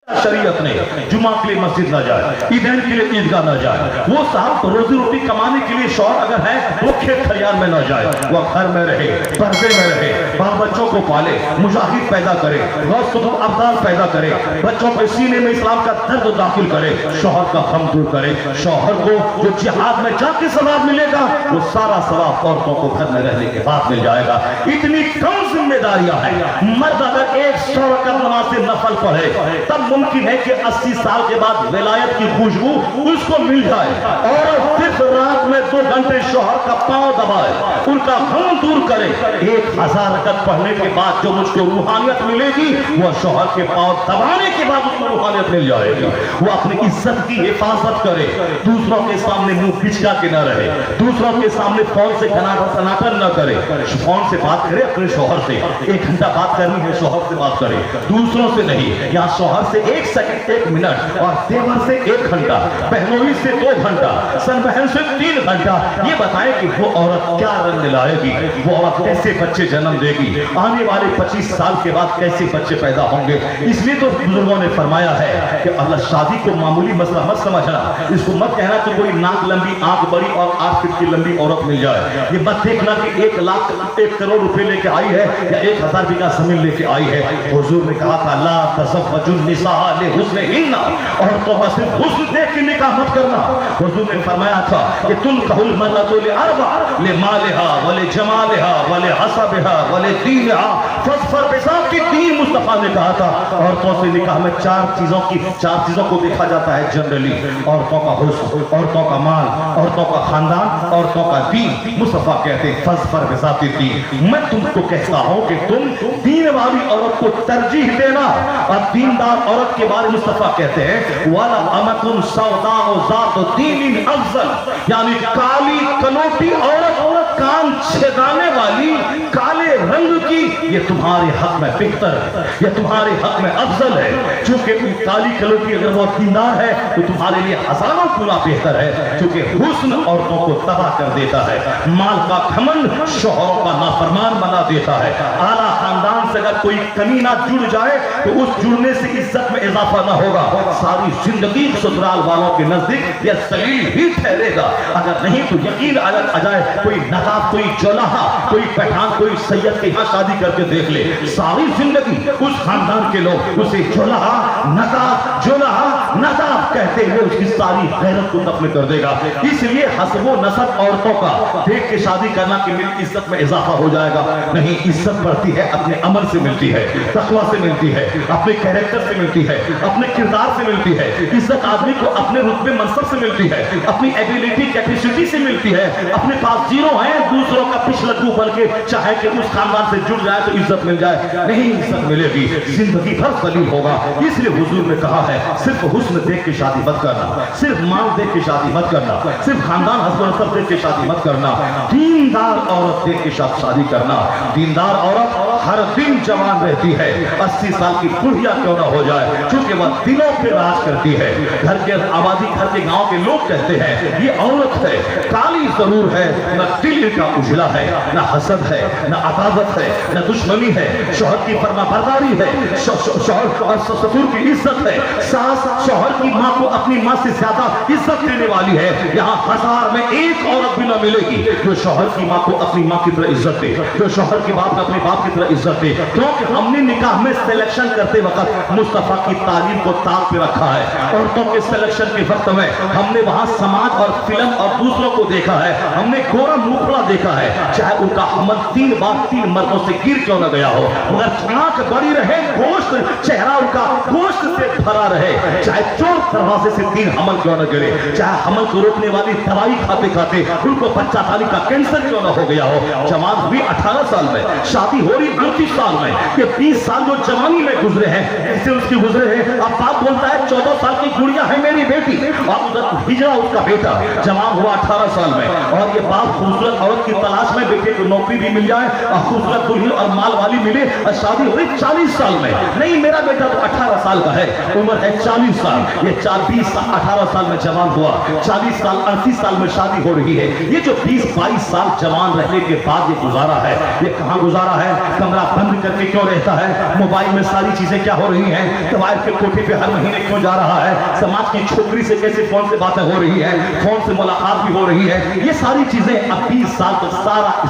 شریعت نے جمعہ کے لیے مسجد نہ جائے، عیدین کے لیے عیدگاہ نہ جائے، وہ صاحب روزی روٹی کمانے کے لیے شوہر اگر ہے وہ کھیت کھلیان میں نہ جائے، وہ گھر میں رہے، پردے میں رہے، بال بچوں کو پالے، مجاہد پیدا کرے، غوث قطب ابدال پیدا کرے، بچوں کے سینے میں اسلام کا درد داخل کرے، شوہر کا غم دور کرے۔ شوہر کو جو جہاد میں جا کے ثواب ملے گا وہ سارا ثواب عورتوں کو گھر میں رہنے کے بعد مل جائے گا۔ اتنی کم ذمہ داریاں ہیں۔ مرد اگر 100 رکعت نماز سے نفل پڑھے تب ممکن ہے کہ 80 سال کے بعد ولایت کی خوشبو اس کو مل جائے، اور صرف رات میں 2 گھنٹے شوہر کا پاؤں دبائے، ان کا غم دور کرے۔ 1000 رکعت پڑھنے کے بعد جو مجھ کو روحانیت ملے گی وہ شوہر کے پاؤں دبانے کے بعد اس کو روحانیت مل جائے گی۔ وہ اپنی عزت کی حفاظت کرے، دوسروں کے سامنے منہ پھچکا کے نہ رہے، دوسروں کے سامنے فون سے سناٹن نہ کرے، فون سے بات کرے اپنے شوہر سے، 1 گھنٹہ بات کرنی ہے شوہر سے بات کرے، دوسروں سے نہیں۔ یا شوہر سے 1 سیکنڈ 1 منٹ، اور دیور سے 1 گھنٹہ، بہنوئی سے 2 گھنٹہ، سن بہن سے 3 گھنٹہ، یہ بتائیں کہ وہ عورت کیا رنگ لائے گی، وہ عورت کیسے بچے جنم دے گی، آنے والے 25 سال کے بعد کیسے بچے پیدا ہوں گے۔ اس لیے تو بزرگوں نے فرمایا ہے کہ اللہ شادی کو معمولی مسئلہ مت سمجھنا، اس کو مت کہنا کہ کوئی ناک لمبی آنکھ بڑی اور 8 فٹ کی لمبی عورت مل جائے، یہ مت دیکھنا کہ 1 لاکھ 1 کروڑ روپے لے کے آئی ہے یا 1000 بیگھہ زمین لے کے آئی ہے۔ حضور نے کہا تھا لا تزوجوا النساء لحسنہن، عورتوں کا صرف حسن دیکھ کے نکاح مت کرنا۔ حضور نے فرمایا تھا کہ تنکح المرأة لأربع، لمالها ولجمالها ولحسبها ولدینها فاظفر بذات الدین۔ مصطفیٰ نے کہا تھا عورتوں سے نکاح میں 4 چیزوں کو دیکھا جاتا ہے جنرلی، عورتوں کا حسن، عورتوں کا مال، عورتوں کا خاندان، عورتوں کا دین۔ مصطفیٰ کہتے ہیں فاظفر بذات الدین، میں تم کو کہتا ہوں کہ تم دین والی عورت کو ترجیح دینا۔ اور دیندار عورت کے بارے مصطفیٰ کہتے ہیں وَلَأَمَةٌ سَوْدَاءُ ذَاتُ دِینٍ أَفْضَلُ، یعنی کالی کلوٹی عورت، کان چھیدانے والی، کالے رنگ کی، یہ تمہارے حق میں بہتر ہے، یہ تمہارے حق میں افضل ہے۔ چونکہ کالی کلوٹی اگر وہ دیندار ہے تو تمہارے لیے ہزاروں گنا بہتر ہے، چونکہ حسن عورتوں کو تباہ کر دیتا ہے، مال کا گھمنڈ شوہروں کا نافرمان بنا دیتا ہے۔ اعلیٰ خاندان سے اگر کوئی کمینہ جڑ جائے تو اس جڑنے سے عزت میں اضافہ نہ ہوگا، ساری زندگی سسرال والوں کے نزدیک یہ ذلیل ہی ٹھہرے گا۔ اگر نہیں تو یقین آ جائے کوئی نقاب، کوئی جولہا، کوئی پٹھان، کوئی سید کے یہاں شادی کر کے دیکھ لے، ساری زندگی اس خاندان کے لوگ اسے جولہا، نقاب، جولہا، نقاب کہتے ہوئے اس کی ساری غیرت کو دفن کر دے گا۔ اس لیے حسب و نسب عورتوں کا دیکھ کے شادی کرنا کہ میری عزت میں اضافہ ہو جائے گا، نہیں، عزت بڑھتی ہے اپنے عمل سے ملتی ہے، تقوی سے ملتی ہے، اپنے کیریکٹر سے ملتی ہے، اپنے کردار سے ملتی ہے۔ عزت آدمی کو اپنے رتبے منصب سے ملتی ہے، اپنی ایبیلٹی کیپیسٹی سے ملتی ہے۔ اپنے پاس زیرو ہیں، دوسروں کا پچھلگو بن کے چاہے کہ اس خاندان سے جڑ جائے تو عزت مل جائے، نہیں عزت ملے گی، زندگی بھر ذلیل ہوگا۔ اس لیے حضور نے کہا ہے صرف حسن دیکھ کے شادی مت کرنا، صرف مال دیکھ کے شادی مت کرنا، صرف خاندان حسب و نسب دیکھ کے شادی مت کرنا، دیندار عورت دیکھ کے شادی کرنا۔ دیندار عورت ہر دن جوان رہتی ہے، 80 سال کی بڑھیا کیوں نہ ہو جائے، چونکہ وہ دلوں پہ راج کرتی ہے۔ گھر کے آبادی، گھر کے گاؤں کے لوگ کہتے ہیں یہ عورت ہے، کالی ضرور ہے، نہ دل کا اجلا ہے، نہ حسد ہے، نہ عداوت ہے، نہ دشمنی ہے، شوہر کی فرما برداری ہے، شوہر اور سسر کی عزت ہے، ساس شوہر کی ماں کو اپنی ماں سے زیادہ عزت دینے والی ہے۔ یہاں 1000 میں 1 عورت بھی نہ ملے گی جو شوہر کی ماں کو اپنی ماں کی طرح عزت دے، جو شوہر کی باپ کو اپنے باپ کی طرح عزت دے، کیونکہ ہم نے نکاح میں سلیکشن کرتے وقت مصطفیٰ کی تعلیم کو تال پہ رکھا ہے۔ عورتوں کے سلیکشن کے وقت میں ہم نے وہاں سماج اور فلم اور دوسروں کو دیکھا ہے، ہم نے گورا مکھڑا دیکھا ہے، چاہے ان کا عمل 3 بار 3 مردوں سے گر کیوں نہ گیا ہو، مگر آنکھ بڑی رہے، گوشت چہرہ ان کا گوشت سے بھرا رہے، چاہے چور دروازے سے 3 حمل کیوں نہ گرے، چاہے حمل کو روکنے والی دوائی کھاتے کھاتے ان کو بچہ تھالی کا کینسر کیوں نہ ہو گیا ہو۔ جوان ہوئی 18 سال میں، شادی ہو رہی 38 سال میں، یہ 20 سال جو جوانی میں گزرے ہیں ایسے اس کی گزرے ہیں۔ اب باپ بولتا ہے 14 سال کی گڑیا ہے میری بیٹی، اور ادھر ہجرا اس کا بیٹا جوان ہوا 18 سال میں، اور یہ باپ خوبصورت عورت کی تلاش میں بیٹے کو نوکری بھی مل جائے اور خوبصورت دلہن اور مال والی ملے اور شادی ہوئی 40 سال میں، نہیں میرا بیٹا تو 18 سال کا ہے، उम्र है 40 साल, ये 20 साल 18 साल में जवान हुआ, 40 साल 38 साल में शादी हो रही है। ये जो 20-22 साल जवान रहने के बाद ये गुजारा है, ये कहाँ गुजारा है? कमरा बंद करके क्यों रहता है? मोबाइल में सारी चीजें क्या हो रही हैं? तवाइफ के कोठे पे हर महीने क्यों जा रहा है? समाज की छोकरी से कैसे फोन से बातें हो रही है, फोन से मुलाकात भी हो रही है। ये सारी चीजें अब 20 साल तक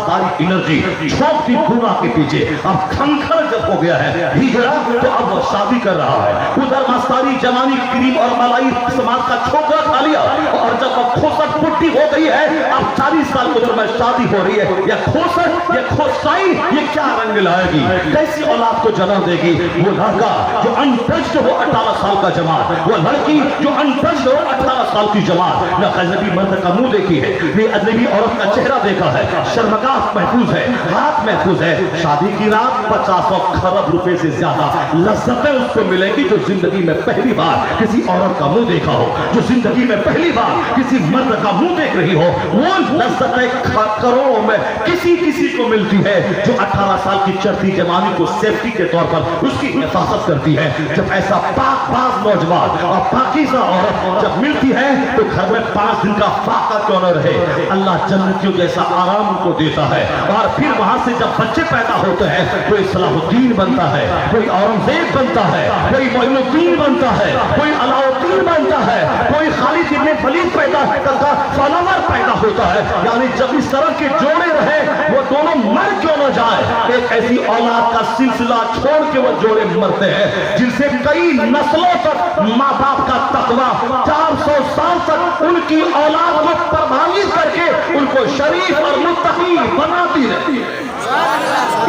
सारी एनर्जी छोटी गुना के पीछे अब खंखर जब हो गया है हिजरा, तो अब वो शादी कर रहा है। उधर मस्तारी जवानी क्रीम और मलाई समाज का छोकरा खा लिया, और जब वो खोसट पुट्टी हो गई है, अब 40 साल की उम्र में शादी हो रही है। या खोसट या खोसाई ये क्या रंग लाएगी? कैसी औलाद को जन्म देगी? वो लड़का जो अनटच्ड हो 18 साल का जवान, वो लड़की जो अनटच्ड हो 18 साल की जवान, न अजनबी मर्द का मुंह देखी है, न अजनबी औरत का चेहरा देखा है, शर्मगाह महफूज है, हाथ महफूज है। शादी की रात 50 खरब रुपए से ज्यादा लज्जतें उसको मिलेगी जो जिंदगी में पहली बार किसी औरत का मुंह देखा हो, जो जिंदगी में पहली बार किसी मर्द का मुंह देख रही हो। वो लज्जतें करोड़ों में किसी को मिलती है जो 18 साल की चढ़ती जवानी को सेफ्टी के तौर पर उसकी हिफाजत करती है। जब ऐसा पाक नौजवान और पाकीज़ा औरत जब मिलती है तो घर में 5 दिन का फाका क्यों न रहे, अल्लाह जन्नतियों जैसा आराम उनको देता है। और फिर वहां से जब बच्चे पैदा होते हैं, कोई सलाहुद्दीन बनता है, कोई औरंगजेब बनता है, कोई मोइनुद्दीन बनता है, कोई अलाउद्दीन बनता है, कोई खालिद इब्न वलीद पैदा करता फॉलोवर पैदा होता है। यानी जब इस तरह के जोड़े रहे, वो दोनों मर क्यों न जाए। एक ऐसी औलाद का सिलसिला छोड़ के वो जोड़े मरते हैं जिनसे कई नस्लों तक माँ बाप का तकवा 400 साल तक उनकी औलाद को प्रभावित करके उनको शरीफ और मुत्तकी बनाती रहती है।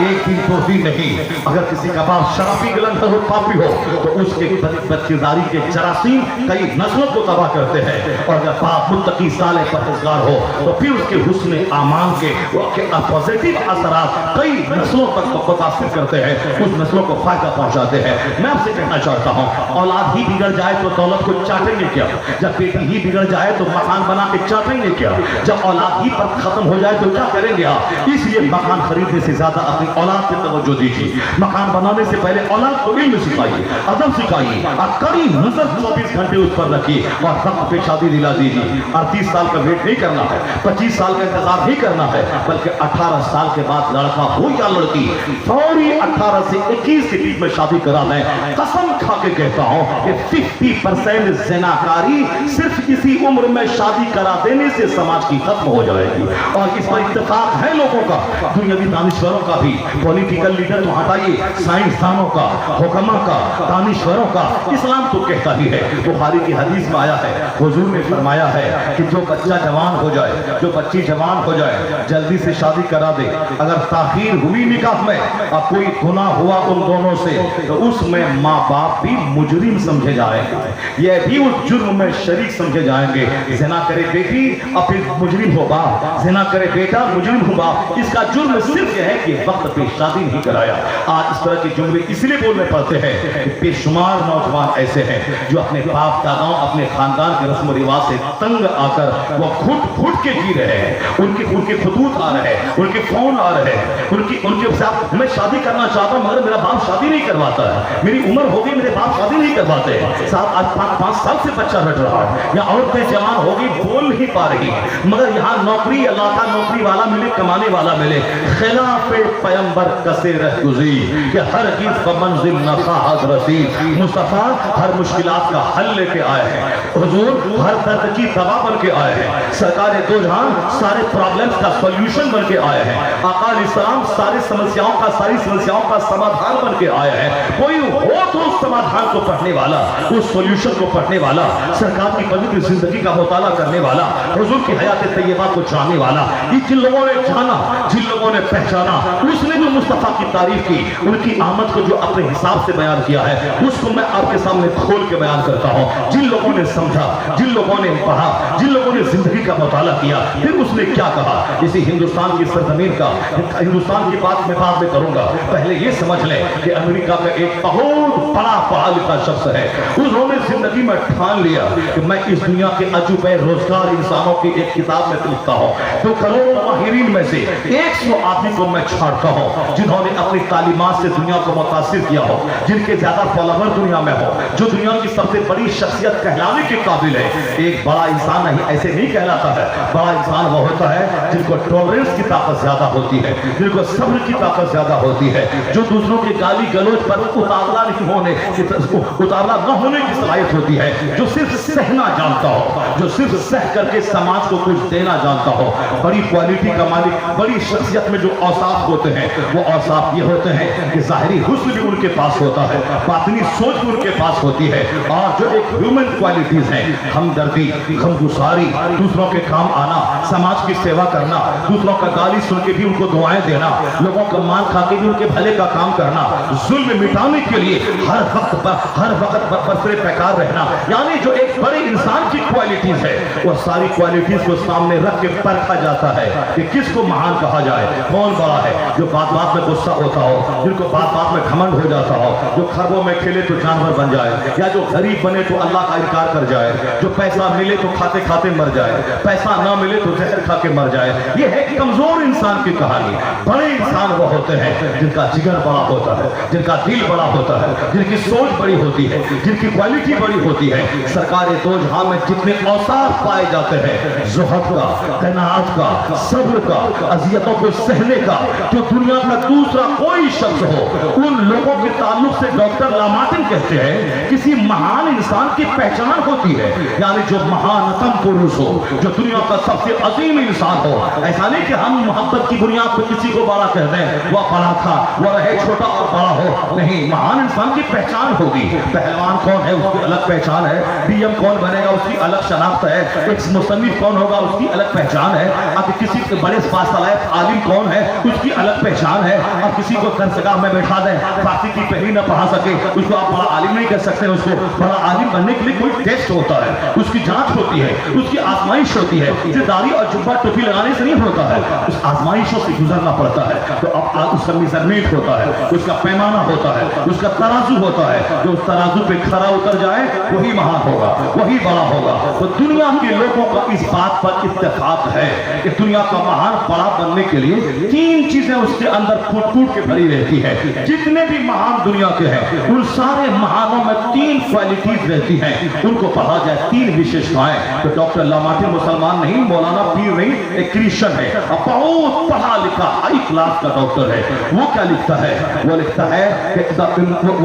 एक दिन दो दिन नहीं, अगर किसी का बाप शराबी गलंधर हो, पापी हो, तो उसके बदकिरदारी के जरासीम कई नस्लों को तबाह करते हैं। और अगर बाप मुत्तकी साले परहेजगार हो तो फिर उसके हुस्न आमान के पॉजिटिव असरात कई नस्लों तक मुतासिर करते हैं, उस नस्लों को फायदा पहुंचाते हैं। मैं आपसे कहना चाहता हूँ, औलाद ही बिगड़ जाए तो दौलत को चाटेंगे क्या? जब बेटी ही बिगड़ जाए तो मकान बना के चाटेंगे क्या? जब औलाद ही पर खत्म हो जाए तो क्या करेंगे आप? इसलिए मकान खरीदने से ज्यादा अपनी औलाद पे तवज्जो दीजिए। मकान बनाने से पहले औलाद को इल्म सिखाइए, अदब सिखाइए, और कड़ी नजर 24 घंटे उस पर रखिए और वक्त पे शादी दिला दीजिए। 38 साल का वेट नहीं करना है, 25 साल का इंतजार नहीं करना है, बल्कि 18 साल के बाद लड़का हो या लड़की फौरी 18 से 21 के बीच में शादी करा लें। कसम खा के कहता हूं कि 50% ज़िनाकारी सिर्फ इसी उम्र में शादी करा देने से समाज की खत्म हो जाएगी। और इस पर इत्तेफाक है लोगों का, दुनियावी दानिश्वरों का भी, पॉलिटिकल लीडर तो हटाइए, साइंसदानों का, हुक्मा का, दानिश्वरों का। इस्लाम तो कहता ही है, बुखारी की हदीस में आया है, हुजूर ने फरमाया है कि जो बच्चा जवान हो जाए, जो बच्ची जवान हो जाए, जल्दी से शादी करा दे। अगर ताखीर हुई निकाह में और कोई गुनाह हुआ उन दोनों से, तो उसमें माँ बाप भी मुजरिम समझे जाएंगे, ये भी उस जुर्म में शरीक समझे जाएंगे। ज़िना करे बेटी और फिर मुजरिम हो बाप, ज़िना करे बेटा मुजरिम हो बाप। इसका जुर्म सिर्फ यह है कि वक्त पे शादी नहीं कराया। आज इस तरह के जुमले इसलिए बोलने पड़ते हैं कि बेशुमार नौजवान ऐसे हैं जो अपने बाप दादाओं, अपने खानदान के रस्म रिवाज से तंग आकर वो घुट के जी रहे हैं। उनके खतूत आ रहे हैं, उनके फोन आ रहे हैं, उनके साथ मैं शादी करना चाहता हूं मगर मेरा बाप शादी नहीं करवाता है, मेरी उम्र हो गई मेरे बाप शादी नहीं करवाते हैं। साथ आज 5 साल से बच्चा बैठ रहा है, या औरतें जवान हो गई बोल नहीं पा रही, मगर यहाँ नौकरी अल्लाह का नौकरी वाला मिले, कमाने वाला मिले। खिलाफे पैगंबर कसे रह गुज़ी कि हर चीज का मंजिल नफ़ाहत रसी। मुस्तफा हर मुश्किलात का हल लेके आए हैं, हुजूर हर दर्द की दवा बन के आए हैं, सरकार दो जहां सारे प्रॉब्लम्स का सॉल्यूशन बन के आए हैं, आका इस्लाम सारी समस्याओं का समाधान बन के आए हैं। कोई हो तो उस समाधान को पढ़ने वाला, उस सॉल्यूशन को पढ़ने वाला, सरकार की पवित्र जिंदगी का मुताला करने वाला, हुजूर की हयात तैयबा को जानने वाला। ये जिन लोगों ने जाना, जिन लोगों ने पहचाना, उसने जो मुस्तफा की तारीफ की, उनकी आमद को जो अपने हिसाब से बयान किया है, उसको मैं आपके सामने खोल के बयान करता हूँ। जिन लोगों ने समझा, जिन लोगों ने पढ़ा, जिन लोगों ने जिंदगी का मुताला किया, फिर उसने क्या कहा। इसी हिंदुस्तान की सरजमीन का, हिंदुस्तान की बात मैं बाद में करूंगा, पहले ये समझ लें कि अमेरिका का एक बहुत बड़ा पढ़ा पढ़ा लिखा शख्स है, उन्होंने जिंदगी में ठान लिया कि मैं इस दुनिया के अजूबे रोजगार इंसानों की एक किताब में लिखता हूँ, तो करोड़ों माहिरीन में से 100 आदमी को मैं छांटता हूँ जिन्होंने अपनी तालीमात से दुनिया को मुतासिर किया हो, जिनके ज्यादा फॉलोवर दुनिया में हो, जो दुनिया की सबसे बड़ी शख्सियत कहलाने के काबिल है। एक बड़ा इंसान नहीं ऐसे नहीं कहलाता है, बड़ा इंसान वो होता है जिनको टॉलरेंस की ताकत ज्यादा होती है, जिनको सब्र की ताकत ज्यादा होती है, जो दूसरों के गाली गलौज पर उतावला न होने की सलाहियत होती है, जो सिर्फ सहना जानता हो, जो सिर्फ सह करके समाज को कुछ देना जानता हो। बड़ी क्वालिटी का मालिक, बड़ी शख्सियत में जो औसाफ होते हैं वो औसाफ ये होते हैं कि ज़ाहिरी हुस्न भी उनके पास होता है, बातिनी सोच भी उनके पास होती है, और जो एक ह्यूमन क्वालिटीज हैं, हमदर्दी, गमगुसारी, दूसरों के काम आना, समाज की सेवा करना, दूसरों का गाली सुन के भी उनको दुआएं देना, लोगों का मान खा के भी उनके भले का काम करना, जुल्म मिटाने के लिए हर वक्त बरसरे पैकार रहना, यानी जो एक बड़े इंसान की क्वालिटीज है वो सारी क्वालिटीज को सामने रख के परखा जाता है कि किसको महान कहा जाए, कौन बड़ा है। जो बात बात में गुस्सा होता हो, जिनको बात बात में घमंड हो जाता हो, जो खरबों में खेले तो जानवर बन जाए, या जो गरीब बने तो अल्लाह का इनकार कर जाए, जो पैसा मिले तो खाते खाते मर जाए, पैसा ना मिले तो जहर खा के मर जाए। ये है कमजोर इंसान की कहानी। बड़े इंसान वो होते हैं जिनका जिगर बड़ा होता है, जिनका दिल बड़ा होता है, जिनकी सोच बड़ी होती है, जिनकी क्वालिटी बड़ी होती है। सरकार दो जहां में जितने औसाफ पाए जाते हैं, ज़ुहद का, कनाअत का, सब्र का, अज़ियतों को सहने का, जो दुनिया का दूसरा कोई शख्स हो, उन लोगों के ताल्लुक से डॉक्टर लामार्टिन कहते हैं किसी महान इंसान की पहचान होती है, यानी जो महानतम पुरुष हो, जो दुनिया का सबसे अजीम इंसान हो। ऐसा नहीं कि हम मोहब्बत की बुनियाद पर किसी को बड़ा कह दें, वह बड़ा था, वह रहे छोटा और बड़ा हो, नहीं। महान इंसान की पहचान होगी। पहलवान कौन है उसकी अलग पहचान है, डीएम कौन बनेगा उसकी अलग शनाख्त है, एक मुसन्निफ कौन होगा उसकी अलग पहचान है, अब किसी बड़े बासलायक आलिम कौन है उसकी अलग पहचान है। अब किसी को दरसगाह में बैठा दें, फारसी की पहली न पढ़ा सके, उसको आप बड़ा आलिम नहीं कह सकते। उसको बड़ा आलिम बनने के लिए कोई टेस्ट होता है, उसकी जांच होती है, उसकी आजमाइश होती है। इसे दाढ़ी और जुब्बा टोपी लगाने से नहीं होता है, उस आजमाइशों से गुजरना पड़ता है। तो अब उसका मेजरमेंट होता है, उसका पैमाना होता है, उसका तराजू होता है। जो उस तराजू पे खरा उतर जाए वही महान होगा, वही बड़ा होगा। तो दुनिया के लोगों का इस बात पर इत्तेफाक है कि दुनिया का महान बड़ा बनने के लिए 3 चीजें उसके अंदर फूट के भरी रहती है। जितने भी महान दुनिया के हैं उन सारे महानों में 3 क्वालिटीज रहती हैं, उनको पढ़ा जाए 3 विशेषताएं। तो डॉक्टर लामार्टिन मुसलमान नहीं, मौलाना पीर नहीं, एक क्रिश्चियन है, बहुत पढ़ा लिखा हाई क्लास का डॉक्टर है। वो क्या लिखता है? वो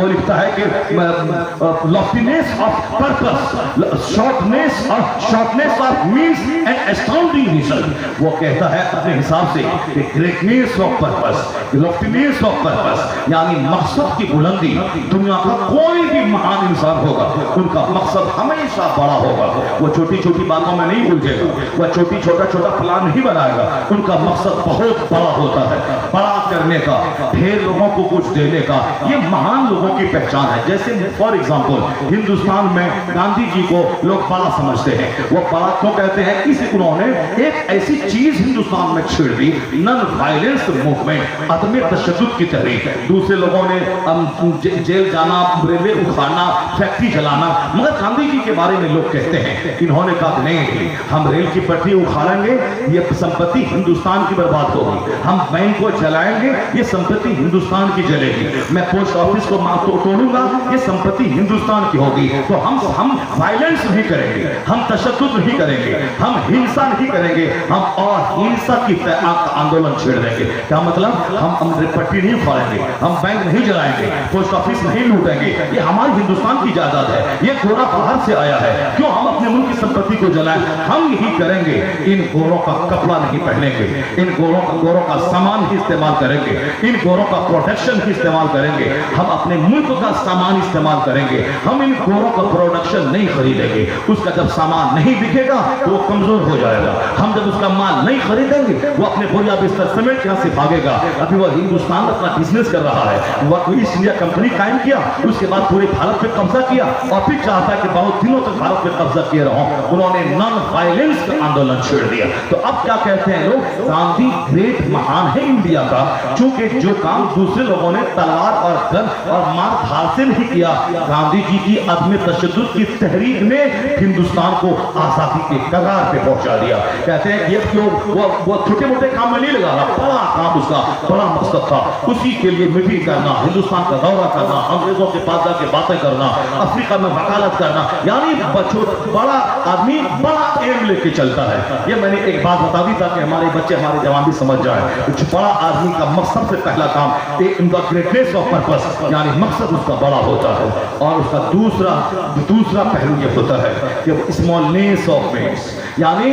लिखता है कि लॉफ्टीनेस of purpose, shortness of means and astounding result. वो कहता है अपने हिसाब से कि greatness of purpose, लॉफ्टीनेस of purpose, यानी मकसद की बुलंदी। दुनिया का कोई भी महान इंसान होगा, उनका मकसद हमेशा बड़ा होगा। वो छोटी छोटी बातों में नहीं उलझेगा, वह छोटा प्लान नहीं बनाएगा, उनका मकसद बहुत बड़ा होता है, बड़ा करने का, ढेर लोगों को कुछ देने का। ये महान लोगों की पहचान है। जैसे फॉर एग्जांपल हिंदुस्तान में गांधी जी को लोग बड़ा समझते हैं। वो बड़ा क्यों कहते हैं? इसी उन्होंने एक ऐसी चीज हिंदुस्तान में छेड़ दी, नॉन वायलेंस मूवमेंट, अदम तशद्दुद की तहरीक। दूसरे लोगों ने जेल जाना, रेलवे उखाड़ना, फैक्ट्री जलाना, मगर गांधी जी के बारे में लोग कहते हैं इन्होंने कहा नहीं, हम रेल की पटरी उखाड़ेंगे, ये संपत्ति हिंदुस्तान की बर्बाद होगी, हम बैंक को जलाएंगे, ये संपत्ति हिंदुस्तान की जलेगी, मैं पोस्ट ऑफिस को तोड़ूंगा, ये संपत्ति हिंदुस्तान की होगी। तो हम वायलेंस नहीं करेंगे, हम तशद्दुद नहीं करेंगे, हम हिंसा नहीं करेंगे, हम और हिंसा की आंदोलन छेड़ देंगे। क्या मतलब? हम पट्टी नहीं उखाड़ेंगे, हम बैंक नहीं जलाएंगे, पोस्ट ऑफिस नहीं लूटेंगे, ये हमारी हिंदुस्तान की जायदाद है, ये गोरा बाहर से आया है, क्यों हम अपने मुल्क की संपत्ति को जलाएं? हम यही करेंगे। इन गोरों का कपड़ा नहीं पहनेंगे, इन गोरों का सामान ही इस्तेमाल करेंगे, इन गोरों का प्रोटेक्शन ही इस्तेमाल करेंगे, हम अपने मुल्क का सामान इस्तेमाल करेंगे, हम इन गोरों का प्रोडक्शन नहीं खरीदेंगे। उसका जब सामान नहीं बिकेगा तो वो कमजोर हो जाएगा। हम जब उसका माल नहीं खरीदेंगे वो अपने बोरिया बिस्तर समेट यहाँ से भागेगा। अभी वो हिंदुस्तान अपना बिजनेस कर रहा है, वो ईस्ट इंडिया कंपनी कायम किया, उसके बाद पूरे भारत पे कब्जा किया और फिर चाहता है कि बहुत दिनों तक भारत पे कब्जा किए रहो। उन्होंने नॉन वायलेंस का आंदोलन छेड़ दिया। तो अब क्या कहते हैं लोग? गांधी ग्रेट महान है इंडिया का, क्योंकि जो काम दूसरे लोगों ने तलवार और गन और मार धाड़ हासिल ही किया। गांधी जी की अदम तशद्दुद की तहरीक ने हिंदुस्तान को आजादी के कगार पे पहुंचा दिया। कहते हैं ये वो छोटे मोटे काम में नहीं लगा रहा, बड़ा काम उसका बड़ा मकसद था। उसी के लिए मीटिंग करना, हिंदुस्तान का दौरा करना, अंग्रेजों के पास जाके बातें करना, अफ्रीका में वकालत करना, यानी बड़ा आदमी बड़ा एम लेके चलता है। ये मैंने एक बात बता दी ताकि हमारे बच्चे हमारे जवान भी समझ जाए। बड़ा आदमी का मकसद से पहला काम एक ग्रेटनेस ऑफ पर्पस, यानी मकसद उसका बड़ा होता है। और उसका दूसरा पहलू ये होता है कि स्मॉलनेस ऑफ मीन्स, यानी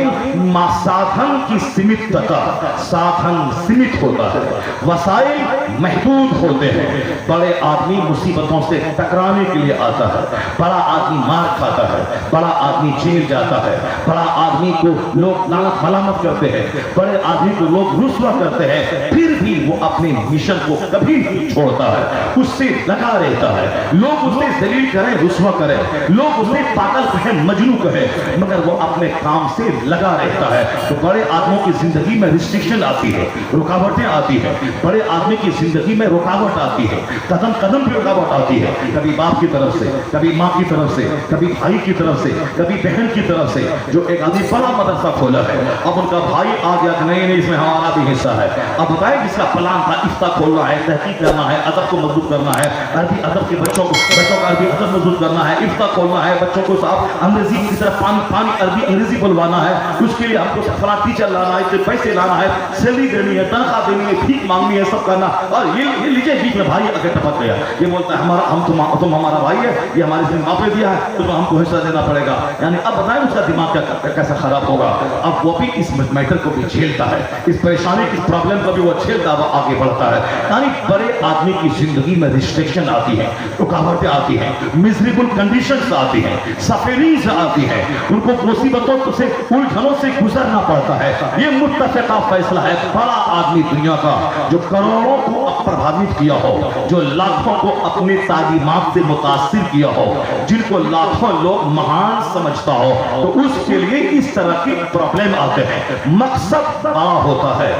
साधन की सीमितता, साधन सीमित होता है, वसाइल महदूद होते हैं। बड़े आदमी मुसीबतों से टकराने के लिए आता है, बड़ा आदमी मार खाता है, बड़ा आदमी जेल जाता है, बड़ा आदमी को लोग लानत मलामत करते हैं, बड़े आदमी को लोग रुस्वा करते हैं, फिर भी वो अपने मिशन को कभी नहीं छोड़ता है, उससे लगा रहता है। लोग उसे जलील करें, रुस्वा करें, लोग उसे पागल कहें, मजनू कहें, मगर वो अपने काम से लगा रहता है। तो बड़े आदमियों की जिंदगी में रिस्ट्रिक्शन आती है, रुकावटें आती है। बड़े आदमी की जिंदगी में रुकावट आती है, कदम कदम पे रुकावट आती है, कभी बाप की तरफ से, कभी माँ की तरफ से, कभी भाई की तरफ से, कभी बहन की तरफ से। जो एक आदमी बड़ा मदरसा खोला है, अब उनका भाई आ गया कि नहीं इसमें हमारा भी हिस्सा है। अब बताए जिसका प्लान था इफ्ता खोलना है, तहकीक करना है, अदब को मजबूत करना है, अरबी अदब के बच्चों का अरबी अदब मजबूत करना है, इफ्ता खोलना है, बच्चों को साफ अंग्रेजी की तरफ पानी अरबी अंग्रेजी बुलवाना है, उसके लिए हमको फला टीचर लाना है, पैसे लाना है, सैलरी देनी है, तनख्वाह देनी है, भीख मांगनी है, सब करना। और ये लीजिए बीच में भाई अगर टपक गया, ये बोलता है हमारा तुम हमारा भाई है, ये हमारे से मापे दिया है तो हमको हिस्सा देना पड़ेगा। यानी अब बताएं उसका दिमाग कैसा खराब होगा। अब वो भी इस मैटर को भी झेलता है, इस परेशानी की प्रॉब्लम को भी वो झेलता हुआ आगे बढ़ता है। यानी बड़े आदमी की जिंदगी में रिस्ट्रिक्शन आती है, रुकावटें आती हैं, मिजरेबल कंडीशंस आती हैं, सफेरीज आती हैं, उनको मुसीबतों से उलझनों से गुजरना पड़ता है। ये मुत्तफ़िक़ा फैसला है। बड़ा आदमी दुनिया का जो करोड़ों को प्रभावित किया हो, जो लाखों को अपनी तालीमात से मुतासिर किया हो, जिनको लाखों लोग महान समझता हो, तो उसके लिए इस तरह की प्रॉब्लम आते हैं। मकसद बड़ा होता है,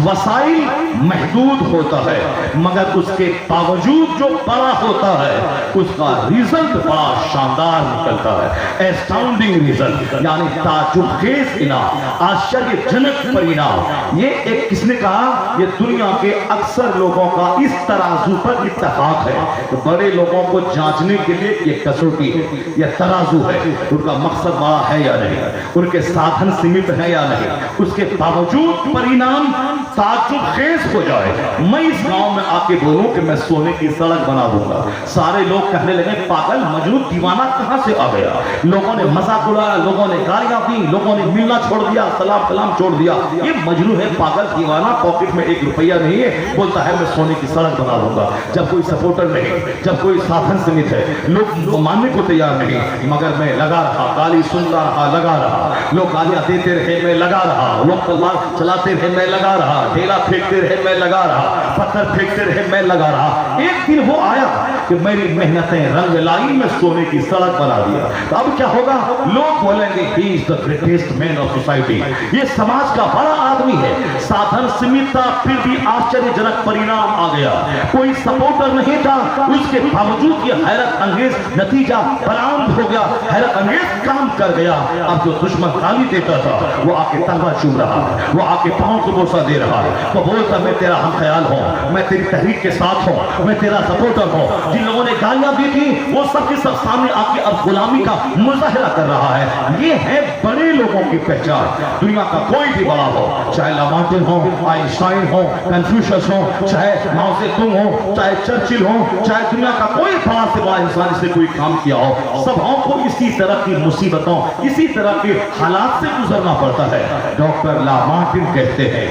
वसाइल महदूद होता है, मगर उसके बावजूद जो बड़ा होता है उसका रिजल्ट बड़ा शानदार निकलता है। एस्टाउंडिंग रिजल्ट, यानी ताजुबखेज इनाम, आश्चर्यजनक परिणाम। ये एक किसने कहा? ये दुनिया के अक्सर लोगों का इस तराजू पर इत्तेफाक है। तो बड़े लोगों को जांचने के लिए ये कसौटी है, ये तराजू है, उनका मकसद बड़ा है या नहीं, उनके साधन सीमित है या नहीं, उसके बावजूद परिणाम ताजुबखेज हो जाए। मैं इस गांव में आके बोलूं कि मैं सोने की सड़क बना दूंगा, सारे लोग कहने लगे पागल मजनू दीवाना कहां से आ गया। लोगों ने मजाक उड़ाया, लोगों ने गालियां दी, लोगों ने मिलना छोड़ दिया, सलाम कलाम छोड़ दिया। ये मजनू है, पागल दीवाना, पॉकेट में 1 रुपया नहीं है, बोलता है मैं सोने की सड़क बना दूंगा। जब कोई सपोर्टर नहीं, जब कोई साधन सीमित है, लोग मानने को तैयार नहीं, मगर मैं लगा रहा, गाली सुनता रहा, लगा रहा, लोग गालियां देते रहे, मैं लगा रहा, लोग तलवार चलाते रहे, मैं लगा रहा, ढेला फेंकते रहे, मैं लगा रहा, पत्थर फेंकते रहे, मैं लगा रहा। एक दिन वो आया कि मेरी मेहनतें रंग लाई, मैं सोने की सड़क बना दिया। तो अब क्या होगा? लोग बोलेंगे he is the greatest man of society, ये समाज का बड़ा आदमी है। साधन सीमित था, फिर भी आश्चर्यजनक परिणाम आ गया। कोई सपोर्टर नहीं था, उसके बावजूद ये हैरत अंगेज नतीजा बरामद हो गया, हैरत अंगेज काम कर गया। अब जो दुश्मन गाली देता था वो आके तलवार चूम रहा है, वो आके पांव को बोसा दे रहा है, वो बोलता मैं तेरा हम ख्याल हूँ, मैं तेरी तहरीक के साथ हूँ, मैं तेरा सपोर्टर हूँ। जिन लोगों ने गालियां दी थी वो सब के सब सामने आके अब गुलामी का मुजाहिरा कर रहा है। ये है बड़े लोगों की पहचान। दुनिया का कोई भी बड़ा हो, चाहे लामार्टिन हो, आइंस्टाइन हो, कन्फ्यूशियस हो, चाहे माओ से तुम हो, चाहे चर्चिल हो, चाहे दुनिया का कोई बड़ा से बड़ा इंसान इसने कोई काम किया हो, सबों को इसी तरह की मुसीबतों, इसी तरह के हालात से गुजरना पड़ता है। डॉक्टर लामार्टिन कहते हैं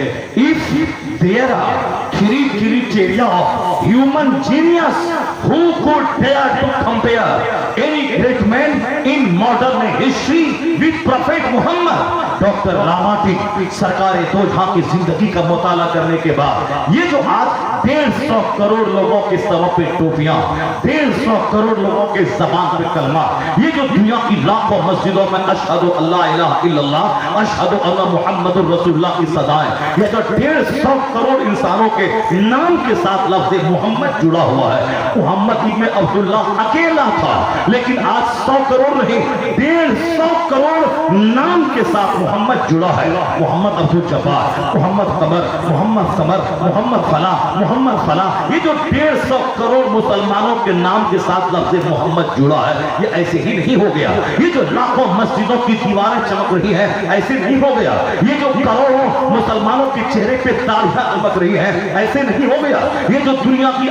if there are 3 criteria of human genius who could dare to compare any great man in modern history with Prophet Muhammad. Doctor लामाटी सरकार दो जहां की जिंदगी का मुताला करने के बाद ये जो आज 150 करोड़ लोगों के सरों पे टोपियां, 150 करोड़ लोगों के ज़बान पे कलमा, ये जो दुनिया की लाखों मस्जिदों में अशहदु अल्ला इलाहा इल्लल्लाह, अशहदु अन्ना मुहम्मदुर रसूलुल्लाह की सदाएं, ये जो 150 करोड़ इंसानों के नाम के साथ लफ्ज़ मोहम्मद जुड़ा हुआ है। मोहम्मद इब्न अब्दुल्ला अकेला था, लेकिन आज 100 करोड़ नहीं, 150 करोड़ नाम के साथ मोहम्मद जुड़ा है। मोहम्मद अब्दुल जब्बार, मोहम्मद कमर, मोहम्मद समर, मोहम्मद फला, मोहम्मद फला, ये जो 150 करोड़ मुसलमानों के नाम के साथ लफ्ज़ मोहम्मद जुड़ा है, ये ऐसे ही नहीं हो गया। ये जो लाखों मस्जिदों की दीवारें चमक रही है, ऐसे नहीं हो गया। ये जो करोड़ों मुसलमानों के चेहरे पे तालियां चमक रही है, ऐसे नहीं हो गया। ये जो दुनिया की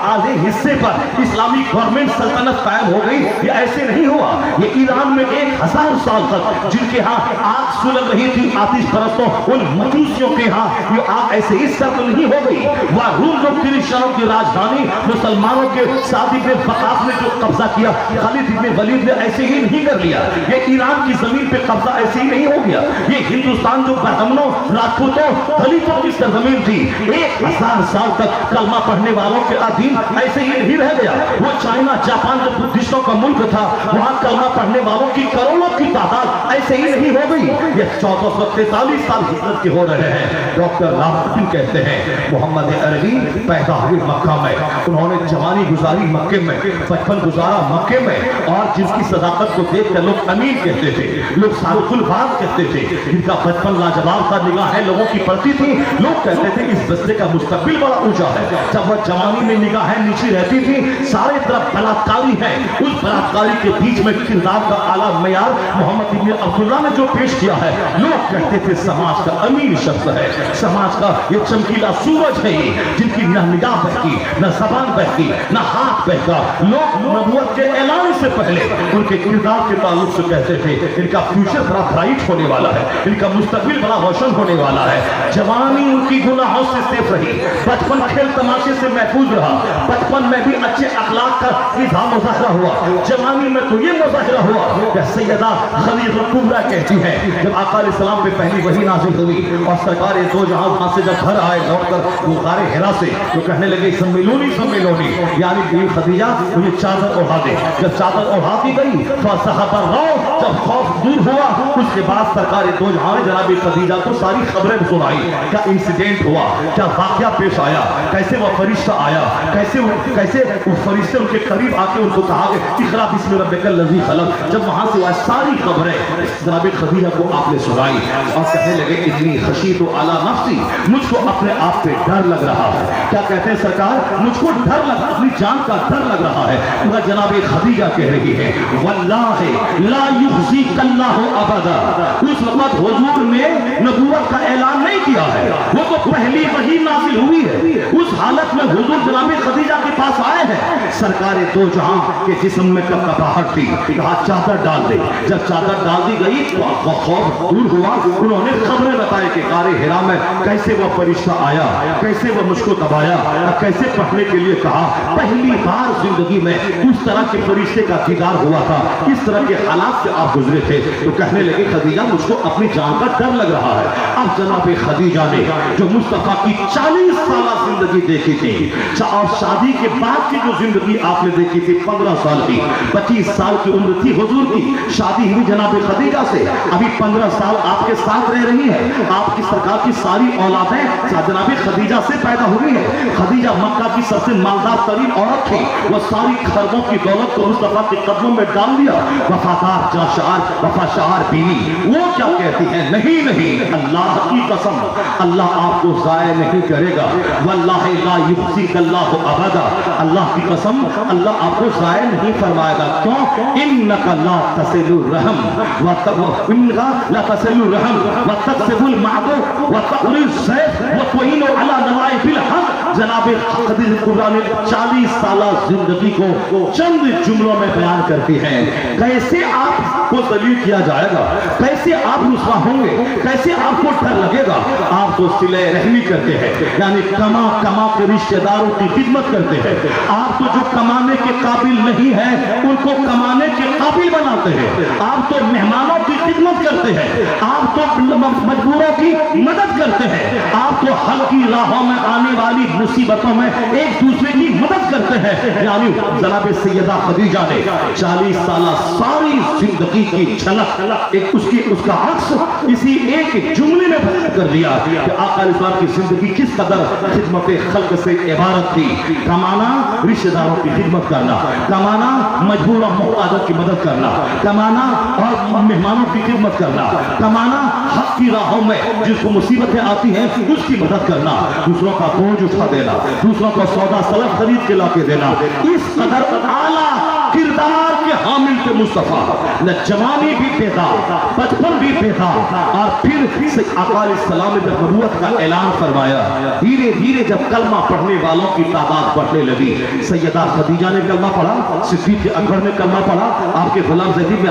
आधे हिस्से पर इस्लामी गवर्नमेंट सल्तनत कायम हो गई, ये ऐसे नहीं हुआ। ये ईरान में 1000 साल तक जिनके यहाँ आग सुलग रही थी आतिश परस्तों, उन मजूसियों के यहाँ ये आग ऐसे ही सर्द नहीं हो गई। वह रूम जो क्रिश्चियनों की राजधानी मुसलमानों के सादिक ने वकाफ ने जो कब्जा किया, खालिद इब्न वलीद ने ऐसे ही नहीं कर लिया। ये ईरान की जमीन पे कब्जा ऐसे ही नहीं हो गया। ये हिंदुस्तान जो ब्राह्मणों, राजपूतों, दलितों की सरजमीन थी, 1000 साल तक कलमा पढ़ने वालों के अधीन ऐसे ही नहीं रह गया। वो चाइना, जापान जो बुद्धिस्टों का मुल्क था, वहां कलमा पढ़ने वालों की करोड़ों की तादाद ऐसे ही नहीं हो गई। ये 1443 साल हिजरत के हो रहे हैं। डॉक्टर लामाटी कहते हैं मोहम्मद अरबी पैदा हुए मक्का में, उन्होंने जवानी गुजारी मक्के में, बचपन गुजारा मक्के में, और जिसकी सदाकत को देखकर लोग अमीन कहते थे, लोग सारुकुल बात कहते थे, जिनका बचपन लाजवाब का निगाहें लोगों की पड़ती थी। लोग कहते थे इस बच्चे का मुस्तकबिल बड़ा ऊंचा है। जब वह जवानी में निगाहें नीची रहती थी, सारे तरफ बलात्कारी है, उस बलात्कारी के बीच में किरदार का आला मयार मोहम्मद इब्न अब्दुल्ला ने जो पेश किया है, लोग कहते थे समाज का अमीर शख्स है, समाज का ये चमकीला सूरज है, जिनकी न निगाह बहकी, न जबान बहकी, न हाथ बहका। लोग नबूवत के ऐलान से पहले उनके किरदार के ताल्लुक से कहते थे इनका फ्यूचर बड़ा ब्राइट होने वाला है, इनका मुस्तकबिल बड़ा रोशन होने वाला है। जवानी उनकी गुनाहों से सेफ रही, बचपन खेल तमाशे से महफूज रहा, बचपन में भी अच्छे अखलाक का सीधा मुजाहरा हुआ, जवानी में तो ये मुजाहरा हुआ कि सैयदा खदीजा कुबरा कहती है जब आका अलैहिस्सलाम पे पहली वही नाज़िल हुई और सरकार दो जहां वहां से जब घर आए लौटकर गुज़ारे हिरा से, तो कहने लगे सम्मिलोनी सम्मिलोनी, यानी बीवी खदीजा मुझे चादर ओढ़ा दे। जब चादर ओढ़ा दी गई तो सहाबा जब खौफ दूर हुआ, उसके बाद सरकार दो जहां ने जनाब खदीजा को सारी खबरें सुनाई, क्या इंसिडेंट हुआ, क्या वाकया पेश आया, कैसे वह फरिश्ता आया, कैसे वो फरिश्ते उनके करीब आके उनको कहा कि इक़रा बिस्मि रब्बिकल लज़ी खलक़। जब वहां से वह सारी खबरें जनाब खदीजा को आपने सुनाई और कहने लगे इतनी खशीत अला नफ्सी, मुझको अपने आप पे डर लग रहा है। क्या कहते हैं सरकार, मुझको डर लगा, अपनी जान का डर लग रहा है। मगर जनाब खदीजा कह रही है वल्लाहि ला युख़ज़ीकल्लाहु अबदा। उस वक्त हुजूर ने नबूवत का ऐलान नहीं किया है, वो तो पहली वही नाज़िल हुई है। उस हालत में हुजूर जनाब खदीजा के पास आए हैं। सरकार दो जहां के जिस्म में कपकपाहट थी, कहा चादर डाल दे। जब चादर डाल दी गई तो खौफ दूर हुआ। उन्होंने खबरें बताई कि गारे हिरा में कैसे वह फरिश्ता आया, कैसे वह मुझको दबाया, कैसे पढ़ने के लिए कहा। पहली बार जिंदगी में उस तरह के फरिश्ते का दीदार हुआ था, इस तरह के हालात से आप गुजरे थे। तो कहने लगे खदीजा मुझको अपनी जान का डर लग रहा है। अब जनाब खदीजा ने जो मुस्तफा की 40 साल जिंदगी देखी थी और शादी के बाद की जो जिंदगी आपने देखी थी 15 साल की, 25 साल की उम्र थी हुजूर की, शादी हुई जनाब खदीजा से, अभी 15 साल आपके साथ रह रही है। आपकी सरकार की सारी औलादें जनाब खदीजा से पैदा हुई है। खदीजा मक्का की सबसे मालदार तरीन औरत थी, वह सारी खरबों की दौलत को मुस्तफा के कदमों में डाल दिया। वफादार जाशार वफाशार बीवी, वो क्या कहती है, नहीं नहीं अल्लाह की कसम अल्लाह आपको ज़ाया नहीं करेगा। वल्लाहि ला युख़ज़ीकल्लाहु अबदा, अल्लाह की कसम अल्लाह आपको ज़ाया नहीं फरमाएगा। क्यों? इन्नका ला तसिलुर रहम इन्नका ला तसिलुर रहम व तक्सिबुल मादूद व तक़रिज़ सैफ व तुईनु अला नवाइबिल हक़। जनाब खदीजा कुबरा ने 40 साल जिंदगी को चंद जुमलों में बयान करती है। कैसे आपको दलील किया जाएगा, कैसे आप रुसवा होंगे, कैसे आपको डर लगेगा। आप तो सिले रहमी करते हैं, यानी कमा कमा के रिश्तेदारों की खिदमत करते हैं। आप तो जो कमाने के काबिल नहीं है उनको कमाने के काबिल बनाते کرتے ہیں, آپ تو مہمانوں کی خدمت کرتے ہیں, آپ تو مجبوروں کی مدد کرتے ہیں, آپ تو حق کی راہوں میں آنے والی مصیبتوں میں ایک دوسرے کی مدد کرتے ہیں. یعنی جناب سیدہ خدیجہ نے 40 سالہ ساری زندگی کی جھلک ایک اس کا عکس اسی ایک جملے میں بیان کر دیا کہ آقا علیہ السلام کی زندگی کس قدر خدمت خلق سے عبارت تھی. کمانا رشتہ داروں کی خدمت کرنا, کمانا مجبور و محتاجوں کی مدد کرنا, کمانا اور مہمانوں کی خدمت کرنا, کمانا حق کی راہوں میں جس کو مصیبتیں آتی ہیں اس کی مدد کرنا, دوسروں کا بوجھ اٹھا دینا, دوسروں کو سودا سلف خرید کے لا کے دینا. اس قدر اعلیٰ کردار کے حامل تھے مصطفیٰ. نہ جوانی بھی بیدار, بچپن بھی بیدار, اور پھر آقا علیہ السلام نے جب نبوت کا اعلان فرمایا, دھیرے دھیرے جب کلمہ پڑھنے والوں کی تعداد بڑھنے لگی. سیدہ خدیجہ نے کلمہ پڑھا, صدیق اکبر نے کلمہ پڑھا, آپ کے غلام زید بن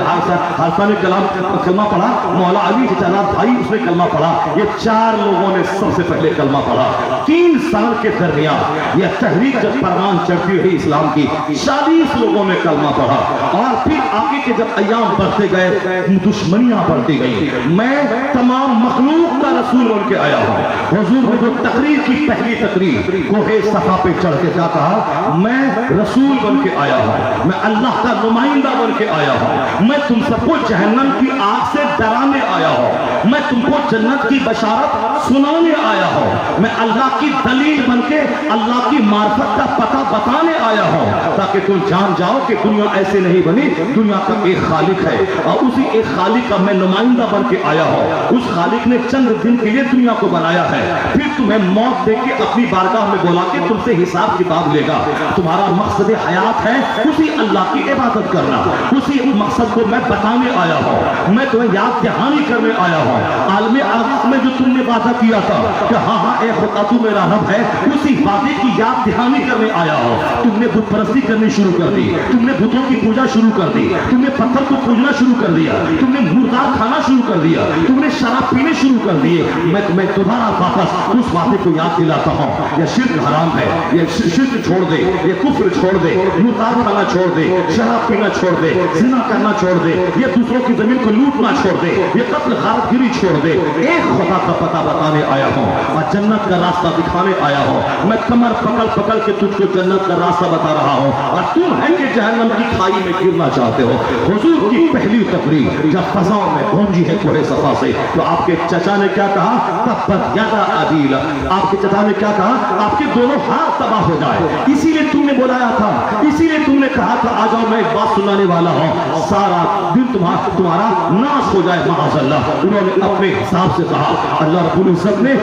حارثہ نے کلمہ پڑھا, مولا علی چچا بھائی اس نے کلمہ پڑھا. یہ 4 لوگوں نے سب سے پہلے کلمہ پڑھا. 3 سال کے درمیان یہ تحریک جب پروان چڑھتی رہی اسلام کی, 40 لوگوں نے کلمہ پڑھا. اور پھر آگے کے جب ایام بڑھتے گئے, دشمنیاں بڑھتی گئی. میں تمام مخلوق کا رسول بن کے آیا ہوں. حضور نے جو تقریر کی, پہلی تقریر کوہ صفا پہ چڑھ کے کیا کہا, میں رسول بن کے آیا ہوں, میں اللہ کا نمائندہ بن کے آیا ہوں, میں تم سب کو جہنم کی آگ سے ڈرانے آیا ہوں, میں تم کو جنت کی بشارت سنانے آیا ہوں, میں اللہ کی دلیل بن کے اللہ کی معرفت کا پتہ بتانے آیا ہوں, تاکہ تم جان جاؤ کہ دنیا ایسے نہیں بنی, دنیا کا ایک خالق ہے, اور اسی ایک خالق کا میں نمائندہ بن کے آیا ہوں. اس خالق نے چند دن کے لیے دنیا کو بنایا ہے, پھر تمہیں موت دے کے اپنی بارگاہ میں بولا کہ تم سے حساب کتاب لے گا. تمہارا مقصد حیات ہے اسی اللہ کی عبادت کرنا, اسی مقصد کو میں بتانے آیا ہوں, میں تمہیں یاد دہانی کرنے آیا ہوں. عالم ارواح میں جو تم نے وعدہ کیا تھا کہ ہاں ہاں اے خدا تو میرا رب ہے, اسی وعدے کی یاد دہانی کرنے آیا ہوں. تم نے بت پرستی کرنی شروع کر دی, تم نے بتوں کی پوجا شروع کر دی, تم نے پتھر کو پوجنا شروع کر دیا, تم نے مردار کھانا شروع کر دیا, تم نے شراب پینے شروع کر دیے. میں تمہیں دوبارہ واپس اس وعدے کو یاد دلاتا ہوں. یہ شرک حرام ہے, یہ شرک چھوڑ دے, یہ کفر چھوڑ دے, مردار کھانا چھوڑ دے, شراب پینا چھوڑ دے, زنا کرنا چھوڑ دے, یہ دوسروں کی زمین کو لوٹنا چھوڑ دے, یہ قتل غارت گیری چھوڑ دے. ایک خدا کا پتہ بتانے آیا ہوں اور جنت کا راستہ دکھانے آیا ہوں. میں کمر پکڑ پکڑ کے تجھ کو جنت کا راستہ بتا رہا ہوں, اور تم ہے کہ جہنم کی کھائی میں گرنا چاہتے ہو. حضور کی پہلی تقریر جب فضاؤں میں گونجی ہے کوہ صفا سے, تو آپ کے چچا نے کیا کہا, تبت یدا ابی لہب. آپ کے چچا نے کیا کہا, آپ کے دونوں ہاتھ تباہ ہو جائے. اسی لیے تم نے بلایا تھا, اسی لیے تم نے کہا تھا آ جاؤ میں ایک بات سنانے والا ہوں, سارا دن تمہارا ناش ہو جائے معاذ اللہ. انہوں نے اپنے حساب سے کہا. اللہ رب العزت نے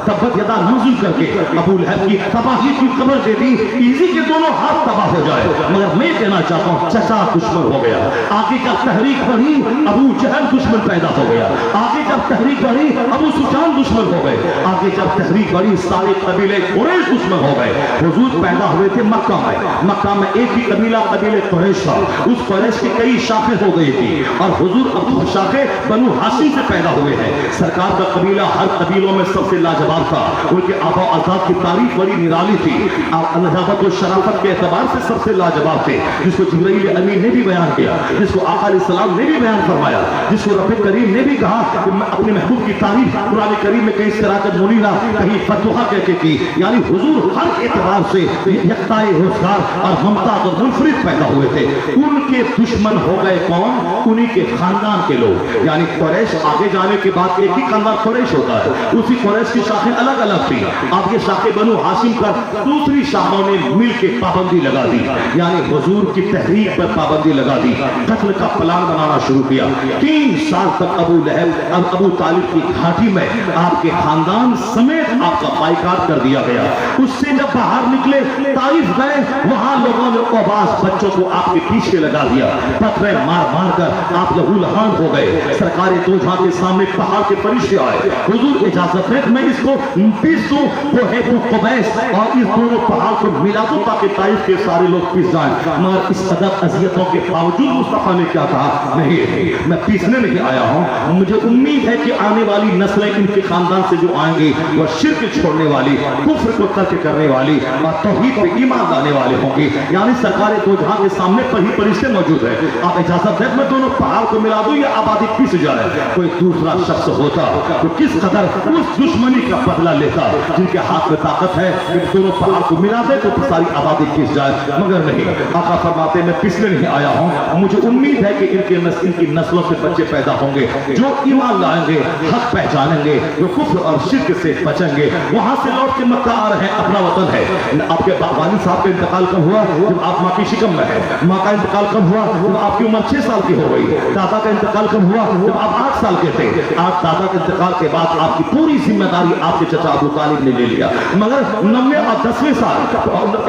تبت یدا نزول کر کے ابو لہب کی تباہی کی خبر دے دی, اسی کے دونوں ہاتھ تباہ ہو جائے. مگر میں کہنا چاہتا ہوں چچا دشمن ہو گیا. آگے جب تحریک بڑھی ابو جہل دشمن پیدا ہو گیا. آگے جب تحریک بڑھی ابو سفیان دشمن ہو گئے. آگے جب تحریک بڑھی سارے قبیلے قریش دشمن ہو گئے. حضور پیدا ہوئے تھے مکہ میں, مکہ میں ایک ہی قبیلہ قبیلے قریش تھا. اس قریش کی کئی شاخیں ہو گئی تھی, اور حضور اب شاخیں بنو ہاشم سے پیدا ہوئے ہیں. سرکار کا قبیلہ ہر قبیلوں میں سب سے لاجواب تھا. ان کے آبا و اجداد کی تاریخ بڑی نرالی تھی, نجابت و شرافت کے اعتبار سے سب سے لاجواب تھے, جس کو جبرائیل امین نے بھی بیان کیا, جس کو آقا علیہ السلام نے بھی بیان فرمایا, جس کو رب کریم نے بھی کہا کہ اپنے محبوب کی تعریف قرآن کریم میں کہیں سراجت منیرہ کہیں فتوحہ کہہ کے کی. یعنی حضور ہر اعتبار سے یکتائے روزگار اور ممتاز اور منفرد پیدا ہوئے تھے. ان کے دشمن ہو گئے کون, انہی کے خاندان کے لوگ. یعنی قریش آگے جانے کے بعد ایک ہی خاندان قریش ہوتا ہے, اسی قریش کی شاخیں الگ الگ تھی. اب یہ شاخیں بنو ہاشم پر دوسری شاخوں نے مل کے پابندی لگا دی, یعنی حضور کی تحریک پر پابندی لگا دی. قتل کا پلان بنانا شروع کیا. 3 سال تک ابو لہب اور ابو طالب کی گھاٹی میں آپ کے خاندان سمیت آپ کا بائیکاٹ کر دیا گیا. اس سے جب باہر نکلے طائف گئے, وہاں لوگوں نے عباس بچوں کو آپ کے پیچھے لگا دیا, پتھریں مار مار کر آپ لہو لہان ہو گئے. سرکار دو جہاں کے سامنے پہاڑ کے فرشتے آئے. حضور اجازت ہے میں اس کو پیس دوں, وہ ہے قبیس, اور اس دونوں پہاڑ کو ملا دوں تاکہ طائف کے سارے لوگ پیس جائیں. مگر اس قدر اذیتوں کے باوجود مصطفیٰ نے کیا کہا, نہیں میں پیسنے نہیں آیا ہوں, مجھے امید ہے کہ آنے والی نسلیں ان کے خاندان سے جو آئیں گی وہ شرک چھوڑنے والی, کفر کو ترک کرنے والی اور توحید پہ ایمان لانے والے ہوں گے. یعنی سرکار دو جہاں کے سامنے فرشتے موجود ہیں. آپ इजाजत है मैं दोनों पहाड़ को मिला दूं, ये आबादी पिस जाए। कोई दूसरा शख्स होता तो किस कदर उस दुश्मनी का बदला लेता, जिनके हाथ में ताकत है कि दोनों पहाड़ को मिला दे तो सारी आबादी पिस जाए, मगर नहीं। आका फरमाते मैं पिसने नहीं आया हूँ, मुझे उम्मीद है कि इनकी नस्लों से बच्चे पैदा होंगे जो ईमान लाएंगे, हक पहचानेंगे, जो कुफ्र और शिर्क से बचेंगे, वहां से लौट के मक्का आ रहे हैं, अपना वतन है। आपके वालिद साहब का इंतकाल कब हुआ? जब आप माँ की शिकम में है। माँ का इंतकाल कब हुआ? जब आपकी उम्र 6 साल की हो गई। दादा का इंतकाल कब हुआ? जब आप 8 साल के थे। आप दादा के इंतकाल के बाद आपकी पूरी जिम्मेदारी आपके चचा अबू तालिब ने ले लिया, मगर 9वें और 10वें साल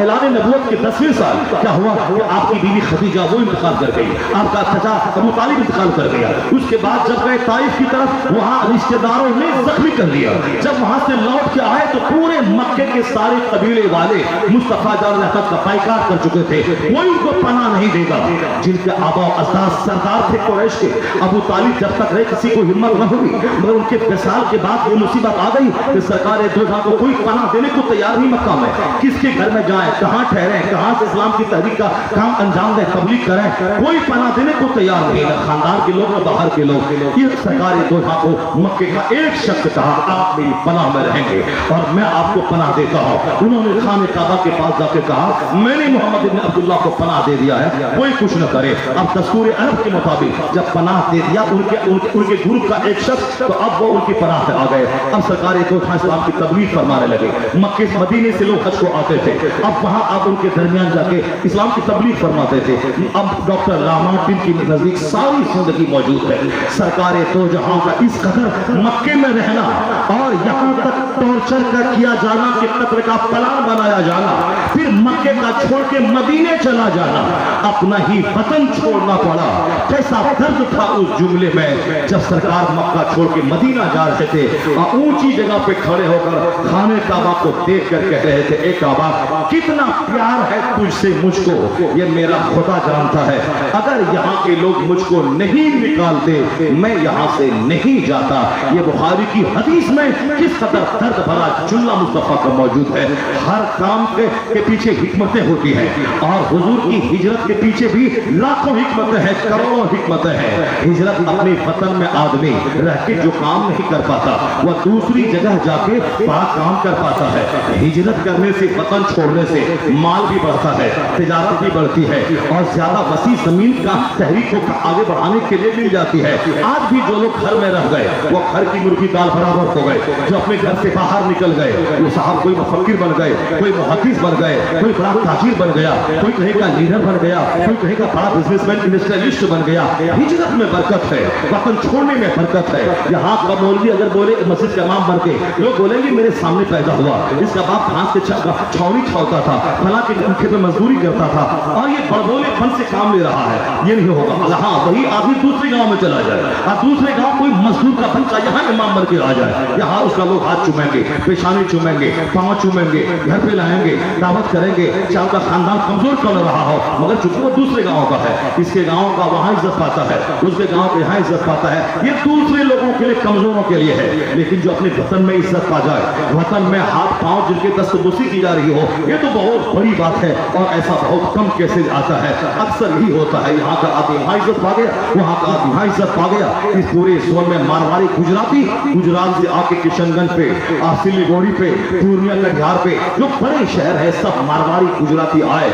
ऐलान नबूवत के 10वें साल क्या हुआ कि आपकी बीवी खदीजा वो इंतकाल कर गई, आपका चचा अबू तालिब इंतकाल कर गया। उसके बाद जब गए ताइफ की तरफ, वहां रिश्तेदारों ने जख्मी कर दिया। जब वहां से लौट के आए तो पूरे मक्के के सारे कबीले वाले मुस्तफा जान रहमत का बाइकाट कर चुके थे, कोई उनको पनाह नहीं देगा। जिनके आबा अजदाद सरदार थे कुरैश के, अबू तालिब जब तक रहे किसी को हिम्मत न हुई, मगर उनके विसाल के बाद ये मुसीबत आ गई कि सरकार दो को कोई पनाह देने को तैयार नहीं मक्का में। किसके घर में जाए, कहां ठहरे, कहां से इस्लाम की तहरीक का काम अंजाम दें, तबलीग करें, कोई पनाह देने को तैयार नहीं, न खानदान के लोग न बाहर के लोग। ये सरकार दो को मक्के का एक शख्स कहा आप मेरी पनाह में रहेंगे और मैं आपको पनाह देता हूं। उन्होंने खाने काबा के पास जाके कहा मैंने मोहम्मद इब्न अब्दुल्लाह को पनाह दे दिया है, कोई कुछ न करे। अब दस्तूर अरब के मुताबिक जब पनाह दे दिया उनके ग्रुप का एक शख्स, तो अब वो उनकी पनाह पे आ गए। अब सरकार दो इस्लाम की तबलीग फरमाने लगे। मक्के मदीने से लोग हज को आते थे, अब वहां आप उनके दरमियान जाके इस्लाम की तबलीग फरमाते थे। अब डॉक्टर लामाउद्दीन की नजदीक सारी जिंदगी मौजूद है। सरकार दो जहां का इस कदर मक्के में रहना और यहाँ तक टॉर्चर का किया जाना कि कत्ल का प्लान बनाया जाना, फिर मक्के का छोड़ के मदीने चला जाना, अपना ही वतन छोड़ना पड़ा। कैसा दर्द था उस जुमले में जब सरकार मक्का छोड़ के मदीना जा रहे थे और ऊंची जगह पे खड़े होकर खाने काबा को देख कर कह रहे थे ए काबा कितना प्यार है तुझसे मुझको, ये मेरा खुदा जानता है। अगर यहाँ के लोग मुझको नहीं निकालते मैं यहाँ से नहीं जाता। ये बुखारी की हदीस में किस कदर दर्द भरा जुमला मुस्तफा का मौजूद है। हर काम के पीछे हिकमतें होती हैं और हुजूर की हिजरत के पीछे भी लाखों हिकमतें हैं, करोड़ों हिकमतें हैं। हिजरत अपने वतन में आदमी रह के जो काम नहीं कर पाता वह दूसरी जगह जाके बड़ा काम कर पाता है। हिजरत करने से, वतन छोड़ने से माल भी बढ़ता है, तिजारत भी बढ़ती है और ज्यादा वसी जमीन का तहरीक को आगे बढ़ाने के लिए मिल जाती है। आज भी जो लोग घर में रह गए वो घर की मुर्गी दाल बराबर हो गए, जो अपने घर से बाहर निकल गए वो साहब कोई मुफक्किर बन गए, कोई मुहद्दिस बन गए, कोई बड़ा ताजिर बन गया, कोई कहीं का लीडर बन गया, कोई कहीं का बड़ा बिजनेसमैन इंडस्ट्रियलिस्ट बन गया। हिजरत में बरकत है, वतन छोड़ने में बरकत है। यहाँ का मौलवी अगर बोले मस्जिद का इमाम बन के, लोग बोलेंगे मेरे सामने पैदा हुआ, इसका बाप फ्रांस के छावनी छावता था, फला के खेत में मजदूरी करता था और ये बड़बोलेपन से काम ले रहा है, ये नहीं होगा। हाँ वही आदमी दूसरे गांव में चला जाए और दूसरे गांव कोई मजदूर का बच्चा यहाँ इमाम बन के आ जाए, यहाँ उसका लोग हाथ चूमेंगे, पेशानी चूमेंगे, पाँव चूमेंगे, घर पे लाएंगे, दावत करेंगे, चाहे उसका खानदान कमजोर कर रहा हो, मगर चूंकि वो दूसरे गांव का है, इसके गांव का वहां इज्जत पाता है, उसके गांव का यहाँ इज्जत पाता है। ये दूसरे लोगों के लिए, कमजोरों के लिए है। लेकिन जो अपने वतन में इज्जत पा जाए, वतन में हाथ पांव जिनके दस्तबुसी की जा रही हो, ये तो बहुत बड़ी बात है और ऐसा बहुत कम कैसे आता है। अक्सर यही होता है, यहाँ का आदमी यहाँ इज्जत पा गया, वहाँ का आदमी यहाँ इज्जत पा गया। इस पूरे जोन में मारवाड़ी गुजराती, गुजरात से आके किशनगंज पे, सिलीगुड़ी पे, पूर्णिया कटिहार पे, जो बड़े शहर है सब मारवाड़ी गुजराती आए।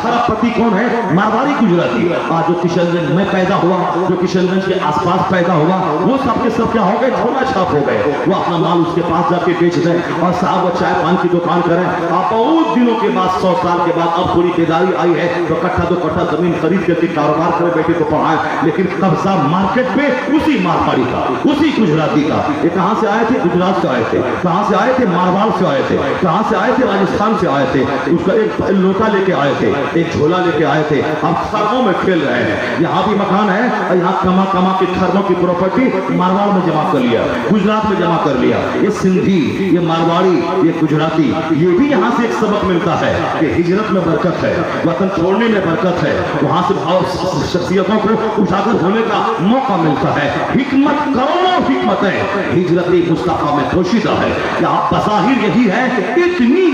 खरापति कौन है? मारवाड़ी गुजराती। आज जो किशनगंज में पैदा हुआ, जो किशनगंज के आसपास पैदा हुआ, वो सब के सब क्या हो गए? झोला छाप हो गए। वो अपना माल उसके पास जाके बेच दें और साहब वो चाय पान की दुकान करें। आप बहुत दिनों के बाद, 100 साल के बाद अब पूरी बेदारी आई है तो कट्ठा दो कट्ठा जमीन खरीद करके कारोबार करे, बेटे को पढ़ाए। लेकिन कब्जा मार्केट पे उसी मारवाड़ी का, उसी गुजराती का। ये कहां से आए थे? गुजरात से आए थे। कहां से आए थे? मारवाड़ से आए थे। कहां से आए थे? राजस्थान से आए थे। उसका एक लोटा लेके आए थे, एक झोला लेके आए थे। अब खरबों में खेल रहे हैं। यहाँ भी मकान है और यहाँ कमा कमा के खरबों की प्रॉपर्टी मारवाड़ में जमा कर लिया, गुजरात में जमा कर लिया। ये सिंधी, ये मारवाड़ी, ये गुजराती, ये भी यहाँ से एक सबक मिलता है कि हिजरत में बरकत है, वतन छोड़ने में बरकत है। वहां से शख्सियतों को उजागर होने का मौका मिलता है। हिकमत, करोड़ों हिकमतें हिजरत मुस्तफा में पोशीदा है। यहाँ बज़ाहिर यही है, इतनी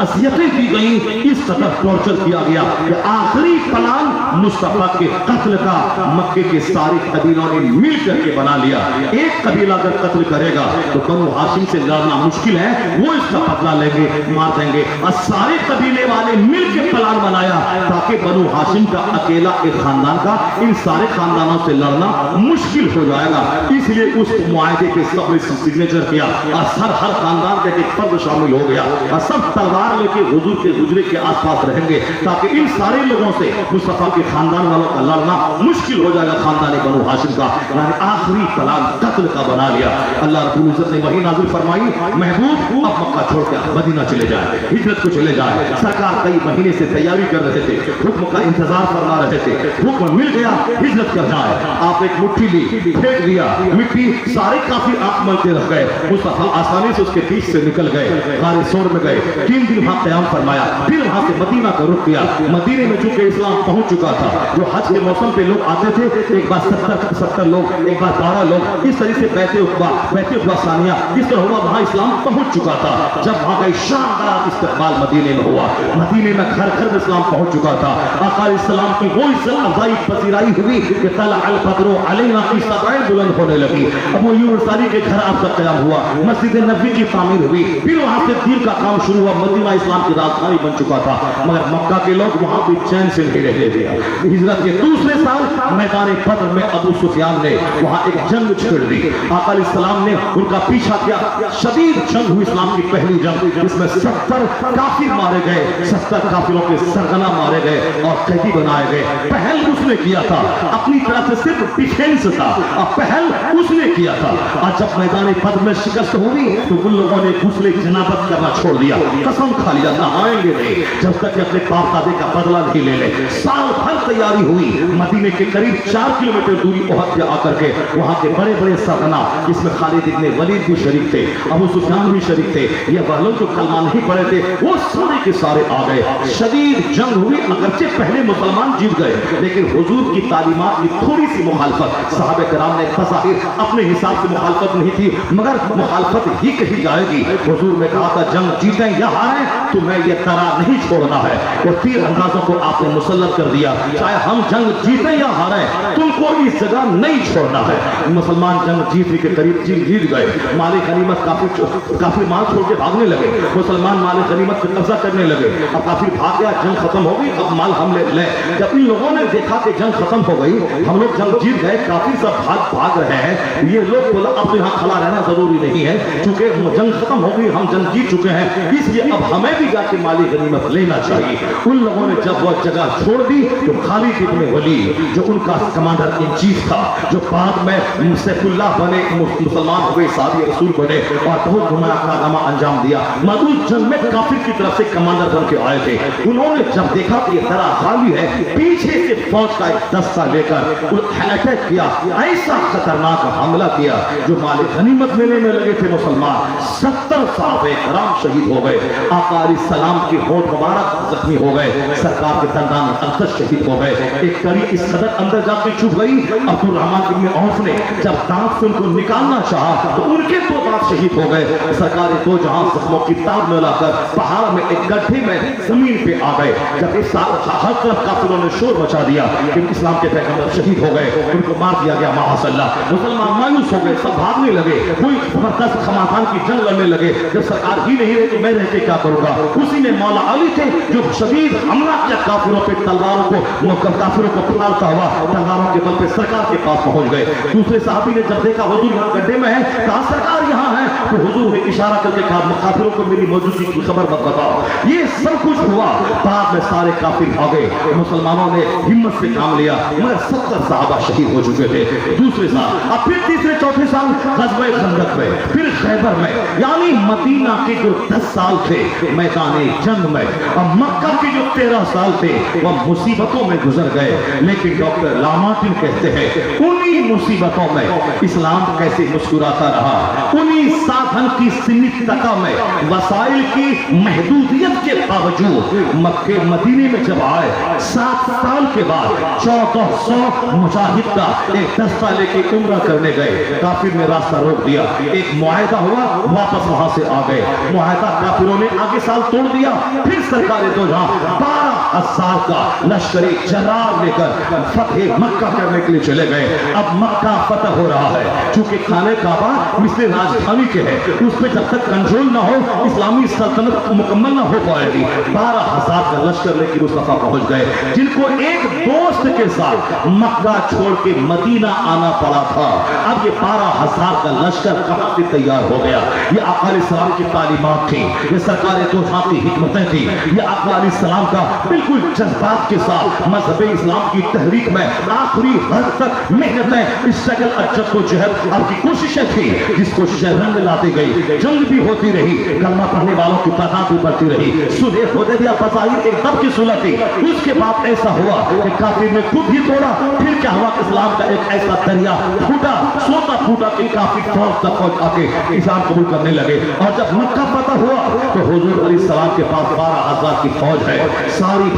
असियतें दी गई, इस कदर टॉर्चर किया गया कि आखिरी प्लान मुस्तफा के कत्ल का تھا مکے کے سارے قبیلوں نے مل کر کے بنا لیا ایک قبیلہ اگر قتل کرے گا تو بنو ہاشم سے لڑنا مشکل ہے وہ اس کا بدلہ لیں گے مار دیں گے اور سارے قبیلے والے مل کے پلان بنایا تاکہ بنو ہاشم کا اکیلا ایک خاندان کا ان سارے خاندانوں سے لڑنا مشکل ہو جائے گا اس لیے اس معاہدے کے سب نے سگنیچر کیا اور ہر خاندان کا ایک فرد شامل ہو گیا اور سب تلوار لے کے حضور کے حجرے کے آس پاس رہیں گے تاکہ ان سارے لوگوں سے مصطفیٰ کے خاندان والوں کا لڑنا مشکل ہو جائے گا خاندان بنو ہاشم کا یعنی آخری پلان قتل کا بنا لیا اللہ رب العزت نے وحی نازل فرمائی محبوب اب مکہ چھوڑ کے مدینہ چلے جائیں ہجرت کو چلے جائیں سرکار کئی مہینے سے تیاری کر رہے تھے حکم کا انتظار فرما رہے تھے حکم مل گیا ہجرت کر جائیں آپ ایک مٹھی لی پھینک دیا مٹی سارے کافی آنکھ ملتے رہ گئے مصطفیٰ آسانی سے اس کے بیچ سے نکل گئے غار سور میں گئے 3 دن وہاں قیام فرمایا پھر وہاں سے مدینہ کا رخ کیا مدینے میں چونکہ اسلام پہنچ چکا تھا جو حج کے موسم پہ لوگ آتے تھے ایک بار 70 لوگ ایک بار 12 لوگ اس طرح سے بیت عقبہ ثانیہ اس طرح ہوا وہاں اسلام پہنچ چکا تھا جب وہاں کا شاندار استقبال مدینے میں ہوا مدینے میں گھر گھر میں اسلام پہنچ چکا تھا آقا علیہ السلام کی وہ عزت افزائی پذیرائی ہوئی کہ طلع البدر علینا کی سطحیں بلند ہونے لگی ابو ایوب انصاری کے گھر آپ کا قیام ہوا مسجد نبوی کی تعمیر ہوئی پھر وہاں سے دین کا کام شروع ہوا مدینہ اسلام کی راجدھانی بن چکا تھا مگر مکہ کے لوگ وہاں بھی چین سے نہیں رہتے تھے ہجرت کے دوسرے سال میدان بدر میں ابو سفیان نے وہاں ایک جنگ چھیڑ دی آقا علیہ السلام نے ان کا پیچھا کیا شدید جنگ ہوئی اسلام کی پہلی جنگ جس میں 70 کافر مارے گئے 70 کافروں کے سرغنہ مارے گئے اور قیدی بنائے گئے پہل اس نے کیا تھا اپنی طرف سے صرف ڈیفینس تھا اور پہل اس نے کیا تھا اور جب میدان بدر میں شکست ہوئی تو ان لوگوں نے غسل جنابت کرنا چھوڑ دیا قسم کھا لیا نہائیں گے نہیں جب تک کہ اپنے باپ دادے کا بدلہ نہیں لے لے سال بھر تیاری ہوئی مدینے کے قریب 4 کلومیٹر دوری احد پہ آ کر کے وہاں کے بڑے بڑے سرغنہ جس میں خالد ابن ولید بھی شریک تھے ابو سفیان بھی شریک تھے یہ وہ لوگ جو کلمہ نہیں پڑھے تھے وہ سارے کے سارے آ گئے شدید جنگ ہوئی اگرچہ پہلے مسلمان جیت گئے لیکن حضور کی تعلیمات کی تھوڑی سی مخالفت صحابہ کرام نے بظاہر اپنے حساب سے مخالفت نہیں تھی مگر مخالفت ہی کہی جائے گی حضور نے کہا تھا جنگ جیتیں یا ہاریں تمہیں یہ طرح نہیں چھوڑنا ہے وہ تیر اندازوں کو آپ نے مسلط کر دیا چاہے ہم جنگ جیتیں یا ہاریں تم کو اس جگہ نہیں چھوڑنا ہے مسلمان جنگ جیتنے کے قریب جیت گئے مال غنیمت کافی مال چھوڑ کے بھاگنے لگے مسلمان مال غنیمت پہ قبضہ کرنے لگے اب کافی بھاگ گیا جنگ ختم ہو گئی اب مال ہم لے جب ان لوگوں نے دیکھا کہ جنگ ختم ہو گئی ہم لوگ جنگ جیت گئے کافی سب بھاگ رہے ہیں یہ لوگ بولا اب یہاں کھڑا رہنا ضروری نہیں ہے چونکہ جنگ ختم ہو گئی ہم جنگ جیت چکے ہیں اس لیے اب ہمیں بھی جا کے مالی غنیمت لینا چاہیے ان لوگوں نے جب وہ جگہ چھوڑ دی تو خالد ابن ولید جو ان کا کمانڈر ان چیف تھا جو بعد میں سیف اللہ بنے مسلمان ہوئے صحابی رسول بنے اور بہت نمایاں کارنامہ انجام دیا مدعو جنگ میں کافر کی طرف سے کمانڈر بن کے آئے تھے انہوں نے جب دیکھا کہ یہ درہ خالی ہے پیچھے سے فوج کا ایک دستہ لے کر اٹیک کیا ایسا خطرناک حملہ کیا جو مال غنیمت لینے میں لگے تھے مسلمان 70 صحابہ کرام شہید ہو گئے آقا علیہ السلام کے ہونٹ مبارک زخمی ہو گئے سرکار کے دندان اقدس شہید ہو گئے ایک کڑی اس قدر اندر جا کے چھپ گئی عبد الرحمن ابن عوف نے جب دانت سے ان کو نکالنا چاہا تو ان کے 2 دانت شہید ہو گئے سرکار دو جہاں زخموں کی تاب میں لا کر پہاڑ میں ایک گڈھے میں زمین پہ آ گئے جب اس ہر طرف کافروں نے شور مچا دیا کہ اسلام کے پیغمبر شہید ہو گئے ان کو مار دیا گیا معاذ اللہ مسلمان مایوس ہو گئے سب بھاگنے لگے کوئی زبردست خماسان کی جنگ لڑنے لگے جب سرکار ہی نہیں رہے تو میں رہ کے کیا کروں گا اسی میں مولا علی تھے جو شدید حملہ کیا کافروں پہ تلواروں کو کافروں کو پھاڑتا ہوا تلواروں کے بل پہ سرکار کے پاس پہنچ گئے دوسرے صحابی نے جب دیکھا حضور یہاں گڈھے میں ہے کہا سرکار یہاں ہے تو حضور نے اشارہ کر کے کہا کافروں کو میری موجودگی کی خبر مت بتاؤ یہ سب کچھ ہوا بعد میں سارے کافر بھاگے مسلمانوں نے ہمت سے کام لیا مگر 70 صحابہ شہید ہو چکے تھے دوسرے سال اب پھر تیسرے چوتھے سال غزوہ خندق میں پھر خیبر میں یعنی مدینہ کے جو 10 سال تھے میدان جنگ میں اور مکہ کے جو 13 سال تھے وہ مصیبتوں میں گزر گئے لیکن ڈاکٹر لامارٹن کہتے ہیں انہی مصیبتوں میں اسلام کیسے مسکراتا رہا انہی سادھن کی سمت تکا میں وسائل کی محدودیت کے باوجود مکہ مدینے میں جب آئے 7 سال کے بعد 1400 مجاہد کا ایک دستہ لے کے عمرہ کرنے گئے کافر نے راستہ روک دیا ایک معاہدہ ہوا واپس وہاں سے آ گئے معاہدہ کافروں نے آگے سال توڑ دیا پھر سرکار دو جہاں 12 12,000 का लश्कर जरार लेकर फतेह मक्का करने के लिए चले गए। अब मक्का फतह हो रहा है, चूंकि खाने काबा मिस्र राजधानी के है, उस पर जब तक कंट्रोल ना हो इस्लामी सल्तनत मुकम्मल ना हो पाएगी। 12,000 का लश्कर लेकर मुस्तफा पहुंच गए, जिनको एक दोस्त के साथ मक्का छोड़ के मदीना आना पड़ा था। अब ये 12,000 का लश्कर कहां से तैयार हो गया? ये आका अलैहिस्सलाम की तालीमात थी, ये सरकार दो जहां की हिकमतें थी, ये आका अलैहिस्सलाम का बिल्कुल जज्बात के साथ मजहब इस्लाम की तहरीक में आखिरी हद तक मेहनतें, स्ट्रगल, जद्दोजहद आपकी कोशिशें थी, जिस कोशिशें रंग लाती गई, जंग भी होती रही, कलमा पढ़ने वालों की तादाद भी बढ़ती रही, सुलह हुदैबिया फसाइल एक दब की सुलह थी। उसके बाद ऐसा हुआ कि काफिर ने खुद ही तोड़ा, फिर क्या हुआ? इस्लाम का एक ऐसा दरिया फूटा, सोता फूटा कि काफिर फौज तक पहुंच आके इस्लाम कबूल करने लगे। और जब मक्का फतह हुआ तो हुजूर अलैहिस्सलाम के पास 12,000 की फौज है,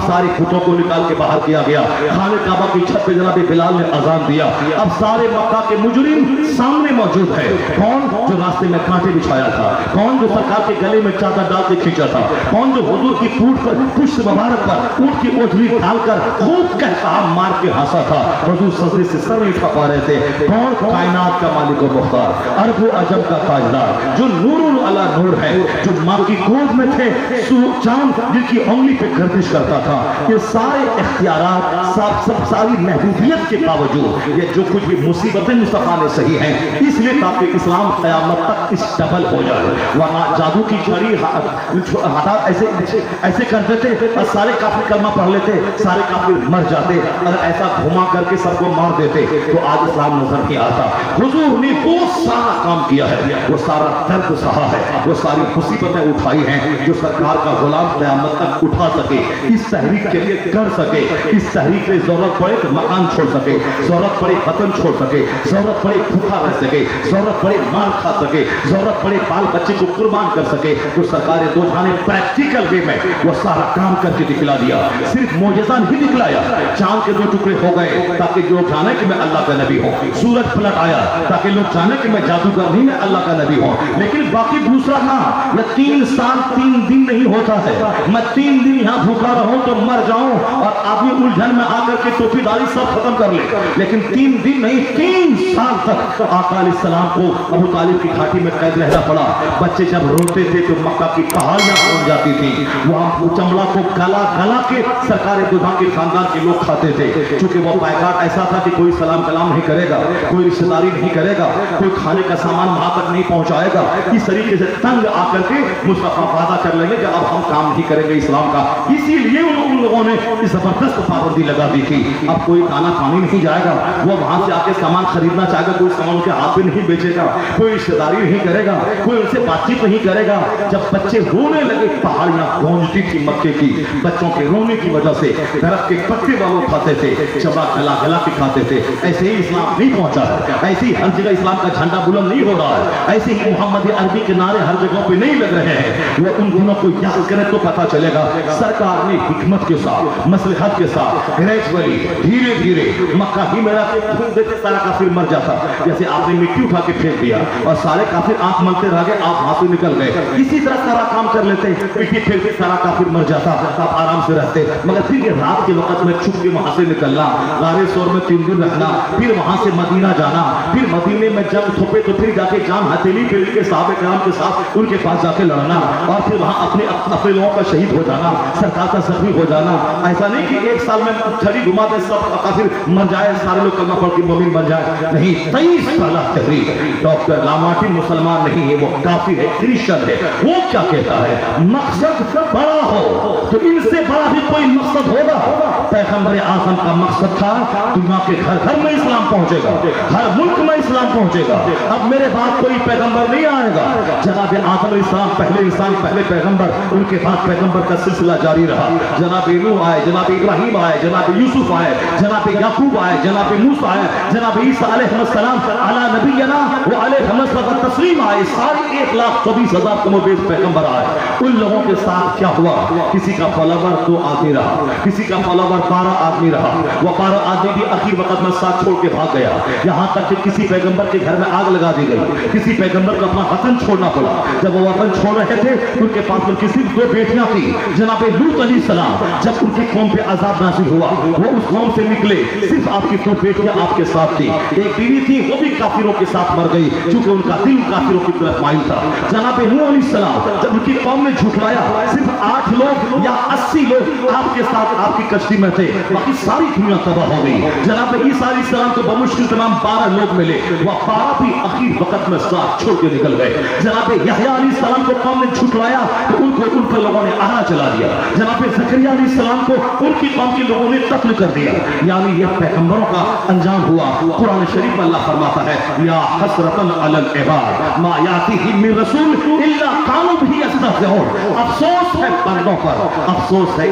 सारी खुटों को निकाल के बाहर किया गया। खाने काबा की छत पे जनाब बिलाल ने अजान दिया। अब सारे मक्का के मुजरिम सामने मौजूद है। कौन? जो रास्ते में कांटे बिछाया था, कौन जो सरकार के गले में चादर डाल के खींचा था, कौन जो हुजूर की पूंछ पर, पुष्ट मुबारक पर ऊंट की ओढ़नी डालकर खूब कहता मार के हंसा था। हुजूर सजदे से सर नहीं उठा पा रहे थे। कौन? कायनात का मालिक व मुख्तार, अरब व अजम का ताजदार, जो नूरुल अला नूर है, जो माँ की गोद में थे, चांद जिनकी उंगली पे गर्दिश करता था। ये सारे इख्तियारात, सब सारी महबूबियत के बावजूद ये जो कुछ भी मुसीबतें मुस्तफा ने सही हैं, इसलिए ताकि इस्लाम क़यामत तक इस्टेबल हो जाए। वरना जादू की छड़ी हटा ऐसे कर देते और सारे काफिर कलमा पढ़ लेते, सारे काफिर मर जाते। अगर ऐसा घुमा करके सबको मार देते तो आज इस्लाम नजर नहीं आता। हुजूर ने वो सारा काम किया है, वो सारा दर्द सहा है, वो सारी मुसीबतें उठाई हैं, जो सरकार का गुलाम क़यामत तक उठा सके, इस तहरीक के लिए कर सके, इस तहरीक में जरूरत पड़े तो मकान छोड़ सके, जरूरत पड़े वतन छोड़ सके, जरूरत पड़े भूखा रह सके, जरूरत पड़े मार खा सके, जरूरत पड़े बाल बच्चे को कुर्बान कर सके। तो सरकार दो जहां ने प्रैक्टिकल वे में वो सारा काम करके दिखला दिया। सिर्फ मोजज़ा नहीं दिखलाया, चांद के 2 टुकड़े हो गए ताकि लोग जाने कि मैं अल्लाह का नबी हूँ। सूरज पलट आया ताकि लोग जाने कि मैं जादूगर नहीं, मैं अल्लाह का नबी हूँ। लेकिन बाकी दूसरा काम, यह 3 साल 3 दिन नहीं होता है। मैं 3 दिन यहाँ भूखा रहूं तो मर जाऊं और आदमी उलझन में आकर के टोपीदारी सब खत्म कर ले, लेकिन 3 दिन नहीं 3 साल तक आका अलैहिस्सलाम को अबू तालिब की घाटी में कैद रहना पड़ा। बच्चे जब रोते थे तो मक्का की पहाड़ियां उड़ जाती थी, वहां चमड़ा को गला के सरकार दुधा के खानदान के लोग खाते थे। चूंकि वो पैकाट ऐसा था कि कोई सलाम कलाम नहीं करेगा, कोई रिश्तेदारी नहीं करेगा, कोई खाने का सामान वहां तक नहीं पहुंचाएगा। इस तरीके से तंग आकर के मुस्तफा वादा कर लेंगे कि अब हम काम नहीं करेंगे इस्लाम का। इसीलिए उन लोगों ने जबरदस्त पाबंदी लगा दी थी। अब कोई खाना पानी नहीं जाएगा, वो वहां से आके सामान खरीदना चाहेगा, कोई सामान उनके हाथ में नहीं बेचेगा, कोई रिश्तेदारी नहीं करेगा, कोई उनसे बातचीत नहीं करेगा। जब बच्चे रोने लगे, पहाड़ियां गूंजती थी मक्के की, बच्चों के रोने की वजह से दरख्त के पत्ते वालों खाते थे, चबा गला के खाते थे। ऐसे ही इस्लाम नहीं पहुंचा है, ऐसे ही हर जगह इस्लाम का झंडा बुलंद नहीं हो रहा है, ऐसे ही मोहम्मदी अरबी के नारे हर जगह पे नहीं लग रहे हैं। वो उन दिनों को याद करें तो पता चलेगा सरकार ने हिकमत के साथ, मसलहत के साथ ग्रेजुअली धीरे धीरे मक्का ही मेरा देते सारा काफिर मर जाता। जैसे आपने मिट्टी उठा के फेंक दिया और सारे काफिर आंख मलते रह गए, आप हाथ से निकल गए, इसी तरह सारा काम कर लेते, मिट्टी फेंक के सारा काफिर मर जाता, आप आराम से रहते। मगर फिर ये रात के वक्त में छुप के वहां से निकलना, गारे शोर में 3 दिन रहना, फिर वहां से मदीना जाना, फिर मदीने में जंग थोपे तो फिर जाके जान हथेली पे के साहबे कराम के साथ उनके पास जाके लड़ना, और फिर वहां अपने लोगों का शहीद हो जाना, सरकार का जख्मी हो जाना। ऐसा नहीं कि 1 साल में छड़ी घुमा दे सब काफिर मर जाए, सारे लोग कलमा पढ़ के मोमिन बन जाए। नहीं, 23 साल तहरीक। डॉक्टर लामाटी मुसलमान नहीं है, वो काफिर है, क्रिश्चियन है। वो क्या कहता है? मकसद बड़ा हो तो इनसे बड़ा भी कोई मकसद होगा। पैगंबर आज़म का मकसद था दुनिया के घर घर में इस्लाम पहुंचेगा, हर मुल्क में इस्लाम पहुंचेगा। अब मेरे बाद कोई पैगंबर नहीं आएगा। जनाब आदम इस्लाम पहले इंसान, पहले पैगंबर, उनके बाद पैगंबर का सिलसिला जारी रहा। जनाब नूह आए, जनाब इब्राहिम आए, जनाब यूसुफ आए, जनाब याकूब आए, जनाब मूसा आए, जनाब ईसा अलैहिस्सलाम अला नबीना व अलैहि तस्लीम आए। सारे 1,24,000 कमोबेश पैगंबर आए। उन लोगों के साथ क्या हुआ? किसी का फॉलोवर 2 आदमी रहा, किसी का फॉलोवर 12 आदमी रहा। वो 12 आदमी भी आखिर वक्त में साथ छोड़ के भाग गया। यहाँ तक कि किसी पैगंबर के घर में आग लगा दी गई, किसी पैगंबर को अपना वतन छोड़ना पड़ा। जब वो वतन छोड़ रहे थे उनके पास उनकी सिर्फ 2 बेटियां थी, जनाब लूत अलैहिस्सलाम अलैहिस्सलाम जब उनकी कौम पे अजाब नाज़िल हुआ, वो उस कौम से निकले, सिर्फ आपकी दो बेटियां आपके साथ थी, एक बीवी थी, वो भी काफिरों के साथ मर गई क्योंकि उनका दिल काफिरों की तरफ माइल था। जनाब नूह अलैहिस्सलाम जब उनकी कौम ने झुठलाया, सिर्फ 8 लोग या 80 लोग आपके साथ आपकी कश्ती में थे, बाकी सारी दुनिया तबाह हो गई। जनाब ईसा अलैहिस्सलाम को बमुश्किल तमाम 12 लोग मिले, वह 12 भी आखिर वक्त में साथ छोड़ के निकल गए। जनाब यहया अलैहिस्सलाम को कौम ने झुठलाया तो उनको उन पर लोगों ने आरा चला दिया। जनाब ज़करिया अलैहिस्सलाम को उनकी कौम के लोगों ने कत्ल कर दिया। यानी यह पैगंबरों का अंजाम हुआ। कुरान शरीफ में अल्लाह फरमाता है, या हसरतन अलल इबाद मा यातिहिम मिन रसूल इल्ला कानू बिही यस्तहज़िऊन। अफसोस है बंदों पर, अफसोस है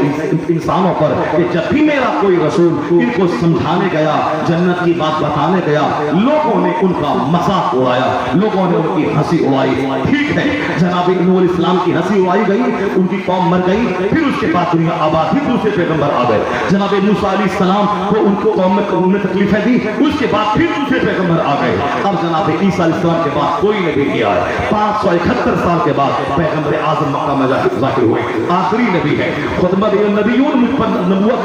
इंसानों पर कि जब भी मेरा कोई रसूल इनको समझाने गया, जन्नत की बात बताने गया, लोगों ने उनका मजाक उड़ाया, लोगों ने उनकी हंसी उड़ाई। ठीक है, जनाब नूह अलैहिस्सलाम की हंसी उड़ाई गई, उनकी कौम मर गई, फिर उसके बाद दुनिया आबाद, फिर दूसरे पैगंबर आ गए। जनाब मूसा अलैहिस्सलाम को उनको कौम में तकलीफें दी, उसके बाद फिर दूसरे पैगंबर आ गए। अब जनाब ईसा अलैहिस्सलाम के बाद कोई नबी नहीं आया। 571 साल के बाद पैगंबर आज़म मक्का में ज़ाहिर हुए, आखिरी नबी है। खुतबत नबियून मुझ पर नबूवत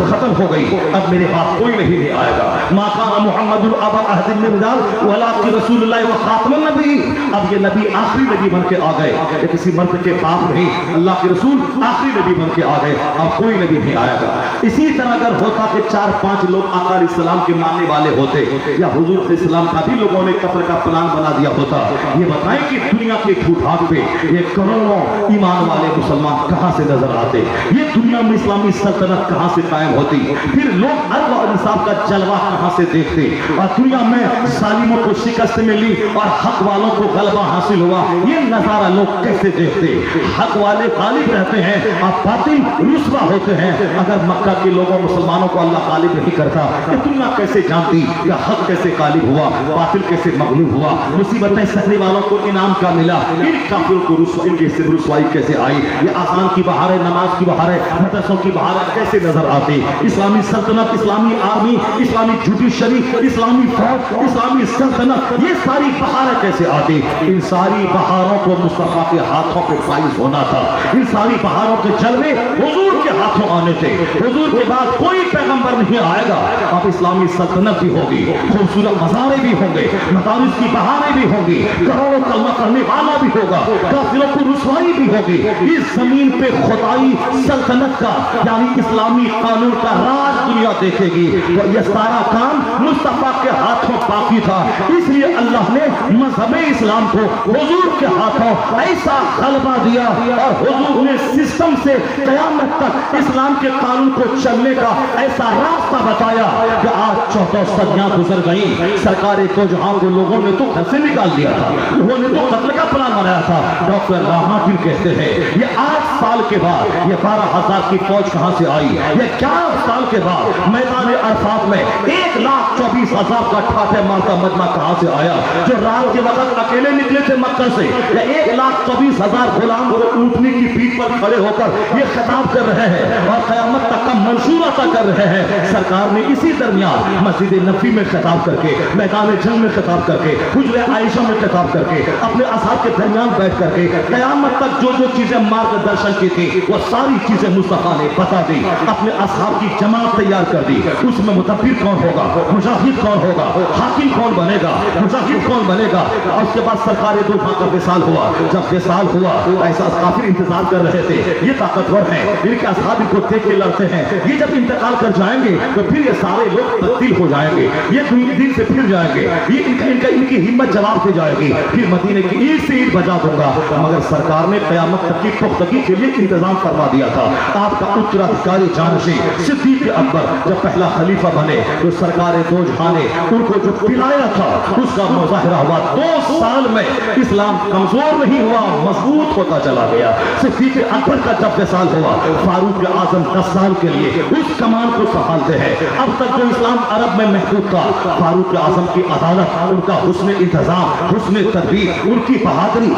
खत्म हो गई, अब मेरे पास कोई नबी नहीं आएगा। मा काना मुहम्मदुन अबा अहदिन मिन रिजाल वलाकिन रसूलुल्लाह व खातमुन नबी। अब ये नबी आखिरी नबी बन के आ गए, ये किसी मर्द के बाप नहीं, अल्लाह के रसूल आखिरी नबी बन के आ गए, अब कोई नबी नहीं आएगा। इसी तरह अगर होता कि 4-5 लोग आका अलैहिस्सलाम के मानने वाले होते या हुजूर अलैहिस्सलाम का भी लोगों ने कत्ल का प्लान बना दिया होता, ये बताएं कि दुनिया के भूभाग पे ये करोड़ों ईमान वाले मुसलमान कहां से नजर आते, ये दुनिया में इस्लामी सल्तनत कहां से कायम होती, फिर लोग अदल और इंसाफ का जलवा कहां से देखते, और दुनिया में जालिमों को शिकस्त मिली और हक वालों को गलबा हासिल हुआ, ये नजारा लोग कैसे देखते। हक वाले गालिब रहते हैं और बातिल रुस्वा होते हैं। अगर मक्का के लोगों मुसलमानों को अल्लाह गालिब नहीं करता, ये दुनिया कैसे जानती या हक कैसे गालिब हुआ, बातिल कैसे मगलूब हुआ, मुसीबतें सहने वालों को इनाम का मिला, इन काफिरों को इनके से रुसवाई कैसे आई। ये आसान की बहारें, नमाज की बहारें, मदरसों की बहारें कैसे नजर आती। इस्लामी सल्तनत, इस्लामी आर्मी, इस्लामी जुडिशरी, इस्लामी फौज, इस्लामी सल्तनत, ये सारी बहारें कैसे आती। इन सारी बहारों को मुस्तफा के हाथों पे फाइज होना था, इन सारी बहारों के जलवे हुजूर के हाथों आने थे। हुजूर के बाद कोई पैगंबर नहीं आएगा, अब इस्लामी सल्तनत भी होगी, खूबसूरत मज़ारे भी होंगे, मदारिस की बहारें भी होंगी, करोड़ों कलमा करने वाला भी होगा, काफिरों को रुसवाई भी होगी। इस जमीन पे खुदाई सल्तनत का यानी इस्लामी कानून का राज दुनिया देखेगी। और यह सारा काम मुस्तफा के हाथों बाकी था, इसलिए अल्लाह ने मजहब इस्लाम को हुजूर के हाथों ऐसा गलबा दिया और हुजूर ने सिस्टम से क़यामत तक इस्लाम के कानून को चलने का ऐसा रास्ता बताया कि आज 14 सदियां गुजर गई, सरकार तो जहां को लोगों ने तो घर से निकाल दिया था, लोगों ने तो कत्ल का प्लान बनाया था। डॉक्टर रामाफिर कहते हैं ये 8 साल के बाद ये 12,000 की फौज कहां से आई, ये 11 साल के बाद मैदान अरफात में 1,24,000 का ठाठे मारता मजमा कहां से आया, जो रात के वक्त अकेले निकले थे मक्का से, या 1,24,000 गुलाम को ऊंटनी की पीठ पर खड़े होकर ये खिताब कर रहे हैं और क़यामत तक का मंशूर अता कर रहे हैं। सरकार ने इसी दरमियान मस्जिद नबी में खिताब करके, मैदान जंग में खिताब करके, हुज्रे आयशा में खिताब करके, अपने असहाब के दरमियान बैठ करके क़यामत तक जो जो चीजें मार्गदर्शन की थी वो सारी चीजें मुस्तफा ने बता दी, अपने असहाब की जमात तैयार कर दी। उसमें मुतब्बिर कौन होगा, मुजाहिद कौन होगा, हाकिम कौन बनेगा, मुजाहिद कौन बनेगा। और उसके बाद सरकार दो का विसाल हुआ। जब विसाल हुआ ऐसा काफिर इंतजार कर रहे थे, ये ताकतवर हैं, इनके असहाब इनको देख के लड़ते हैं, ये जब इंतकाल कर जाएंगे तो फिर ये सारे लोग तब्दील हो जाएंगे, ये दिन से फिर जाएंगे, ये इनकी हिम्मत जवाब दे जाएगी, फिर मदीने की ईद से ईद बजा दूंगा। मगर सरकार ने क़यामत तक की पुख्तगी के लिए इंतजाम करवा दिया था। आपका उत्तराधिकारी जानशी सिद्दीक़ अकबर जब पहला खलीफा बने तो सरकार दो जहां ने उनको जो पिलाया था उसका मुजाहिरा हुआ। 2 साल में इस्लाम कमजोर नहीं हुआ, मजबूत होता चला गया। सिद्दीक़ अकबर का जब विसाल हुआ, फारूक आजम 10 साल के लिए उस कमान को संभालते हैं। अब तक जो इस्लाम अरब में महफूज था, फारूक आजम की अदालत, उनका हुस्न इंतजाम, हुस्न तदबीर, उनकी बहादुरी,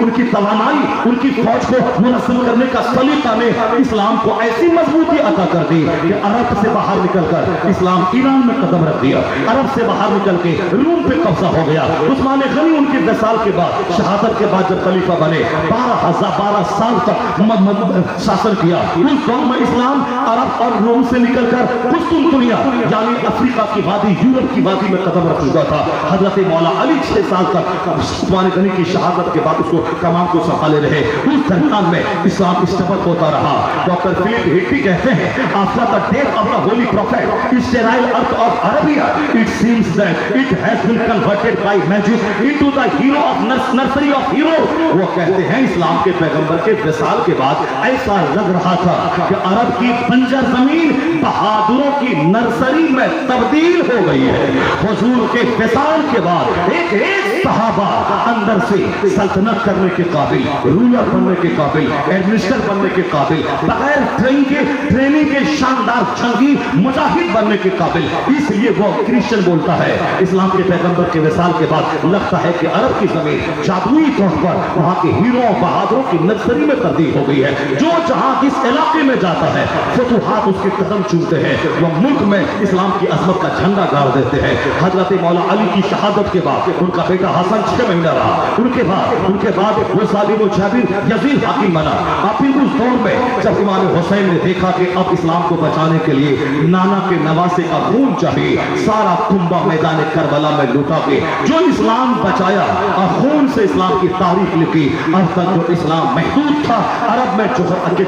उनकी तवानाई, उनकी फौज को मुनज़्ज़म करने का सलीका ने इस्लाम को ऐसी मजबूती अता कर दी कि अरब से बाहर निकलकर इस्लाम ईरान میں قدم رکھ دیا, عرب سے باہر نکل کے روم پہ قبضہ ہو گیا. عثمان غنی ان کے 10 سال کے بعد, شہادت کے بعد جب خلیفہ بنے, 12 سال تک شاسن کیا. اس دور میں اسلام عرب اور روم سے نکل کر قسطنطنیہ یعنی افریقہ کی وادی, یورپ کی وادی میں قدم رکھ چکا تھا. حضرت مولا علی 6 سال تک عثمان غنی کی شہادت کے بعد اس کو کمان کو سنبھالے رہے. اس درمیان میں اسلام اسٹیبل ہوتا رہا. ڈاکٹر فلپ ہٹی کہتے ہیں, after the death of the holy prophet, sterile earth of Arabia, it seems that it has been converted by magic into the hero of nursery of heroes. وہ کہتے ہیں اسلام کے پیغمبر کے وصال کے بعد ایسا لگ رہا تھا کہ عرب کی بنجر زمین بہادروں کی نرسری میں تبدیل ہو گئی ہے. حضور کے وصال کے بعد ایک صحابہ اندر سے سلطنت کرنے کے قابل, رولر بننے کے قابل, ایڈمنسٹر بننے کے قابل, بغیر ٹریننگ کے شاندار جنگی مجاہد بننے کے قابل. اس لیے وہ کرسچن بولتا ہے اسلام کے پیغمبر کے وصال کے بعد لگتا ہے کہ عرب کی زمین جادوئی طور پر وہاں کے ہیرو بہادروں کی نرسری میں تبدیل ہو گئی ہے. جو جہاں جس علاقے میں جاتا ہے فتوحات اس کے قدم چومتے ہیں. وہ ملک میں اسلام کی عظمت کا جھنڈا گاڑ دیتے ہیں. حضرت مولا علی کی شہادت کے بعد ان کا بیٹا حسن 6 مہینہ رہا. ان کے بعد وہ ظالم و جابر یزید حاکم بنا. آپ اس دور میں جب امام حسین نے دیکھا کہ اب اسلام کو بچانے کے لیے نانا کے نواسے کا خون چاہیے, سارا کنبہ میدان کربلا میں لوٹا کے جو اسلام بچایا اور خون سے اسلام کی تاریخ لکھی. اب تک جو اسلام محدود تھا عرب میں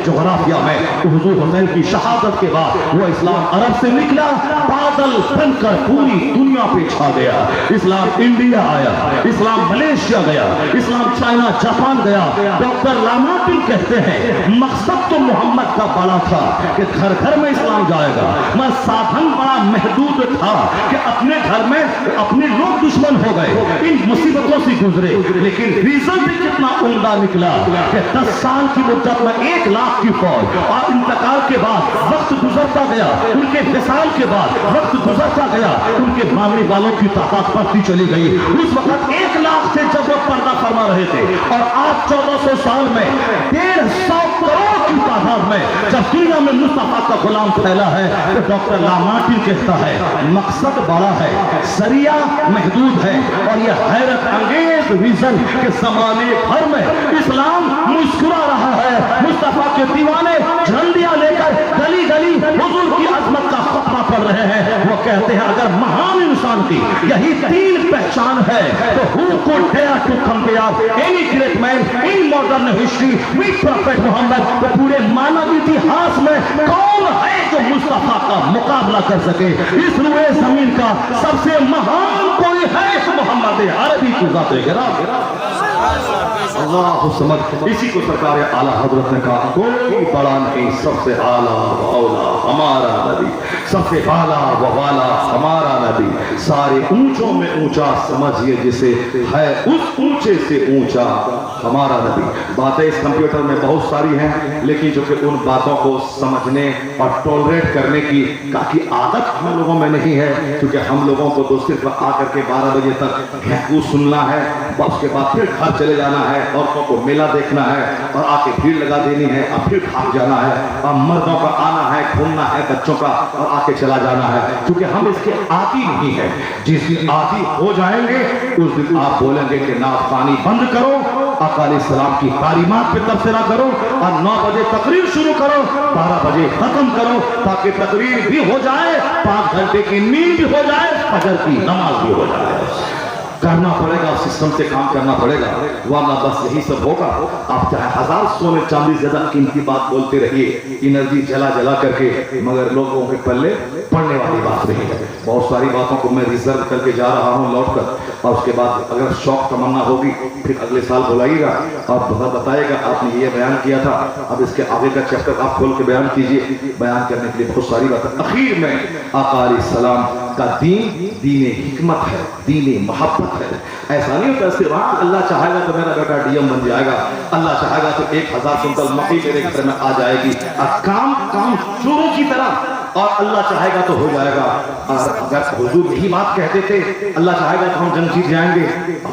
جغرافیہ میں, حضور حسین کی شہادت کے بعد وہ اسلام عرب سے نکلا, بادل بن کر پوری دنیا پہ چھا گیا. اسلام انڈیا آیا, اسلام ملیشیا گیا, اسلام چائنا جاپان گیا. ڈاکٹر لامارٹن کہتے ہیں مقصد تو محمد کا بڑا تھا کہ گھر گھر میں اسلام جائے گا, مگر سادھن بڑا محدود تھا کہ اپنے گھر میں اپنے لوگ دشمن ہو گئے, ان مصیبتوں سے گزرے. لیکن ریزلٹ کتنا عمدہ نکلا کہ 10 سال کی مدت میں 1 لاکھ کی فوج, اور انتقال کے بعد وقت گزرتا گیا, ان کے وصال کے بعد وقت گزرتا گیا, ان کے ماننے والوں کی تعداد بڑھتی چلی گئی. اس وقت 1 لاکھ سے جب وہ پردہ فرما رہے تھے, اور آج 1400 سال میں 150 کروڑ کی تعداد میں جب دنیا میں مصطفیٰ کا غلام پھیلا ہے, تو ڈاکٹر لامارٹن کہتا ہے مقصد بڑا ہے, ذریعہ محدود ہے. اور یہ حیرت انگیز ریزن کہ زمانے بھر میں اسلام مسکرا رہا ہے. مصطفیٰ کے دیوانے جھنڈیاں لے کر گلی گلی حضور کی عظمت کا خطبہ پڑھ رہے ہیں. وہ کہتے ہیں اگر مہان انسان کی یہی 3 پہچان ہے تو who could dare to compare any great man in modern history with Prophet Muhammad. تو پورے مانو اتہاس میں کون ہے جو مصطفیٰ کا مقابلہ کر سکے؟ اس روئے زمین کا سب سے مہان کوئی ہے محمد عربی کی ذات گرامی. اللہ سمجھ, اسی کو سرکار اعلیٰ حضرت نے کہا کوئی بڑا نہیں, سب سے اعلیٰ و اولا ہمارا نبی, سب سے اعلیٰ و والا ہمارا نبی. سارے اونچوں میں اونچا سمجھئے جسے ہے اس اونچے سے اونچا ہمارا نبی. باتیں اس کمپیوٹر میں بہت ساری ہیں, لیکن جو کہ ان باتوں کو سمجھنے اور ٹولریٹ کرنے کی عادت ہم لوگوں میں نہیں ہے, کیونکہ ہم لوگوں کو تو صرف آ کر کے 12 بجے تک گھیکو سننا ہے, اس کے بعد پھر گھر چلے جانا ہے, عورتوں کو میلہ دیکھنا ہے اور آ کے بھیڑ لگا دینی ہے, اور پھر بھاگ جانا ہے, اور مردوں کا آنا ہے, گھومنا ہے, بچوں کا, اور آ کے چلا جانا ہے. کیونکہ ہم اس کے عادی نہیں ہیں. جس دن عادی ہو جائیں گے اس دن آپ بولیں گے کہ نعت خوانی بند کرو, آقا علیہ السلام کی تعلیمات پہ تبصرہ کرو, اور 9 بجے تقریر شروع کرو, 12 بجے ختم کرو, تاکہ تقریر بھی ہو جائے, 5 گھنٹے کی نیند بھی ہو جائے, فجر کی نماز بھی ہو جائے. کرنا پڑے گا, سسٹم سے کام کرنا پڑے گا, ورنہ بس یہی سب ہوگا. آپ چاہے 1000 سونے چاندی زیادہ قیمتی بات بولتے رہیے, انرجی جلا کر کے, مگر لوگوں کے پلے پڑنے والی بات نہیں ہے. بہت ساری باتوں کو میں ریزرو کر کے جا رہا ہوں لوٹ کر, اور اس کے بعد اگر شوق تمنا ہوگی پھر اگلے سال بلائیے گا اور بتائے گا آپ نے یہ بیان کیا تھا, اب اس کے آگے کا چیپٹر آپ کھول کے بیان کیجئے. بیان کرنے کے لیے بہت ساری باتیں. اخیر میں آقا علیہ السلام کا دین حکمت ہے, دین محبت ہے. ایسا نہیں ہوتا صرف اللہ چاہے گا تو میرا بیٹا ڈی ایم بن جائے گا, اللہ چاہے گا تو 1000 کنٹل مکئی میرے گھر میں آ جائے گی. کام چوروں کی طرح اور اللہ چاہے گا تو ہو جائے گا. اور اگر حضور یہی بات کہتے تھے اللہ چاہے گا تو ہم جنگ جیت جائیں گے,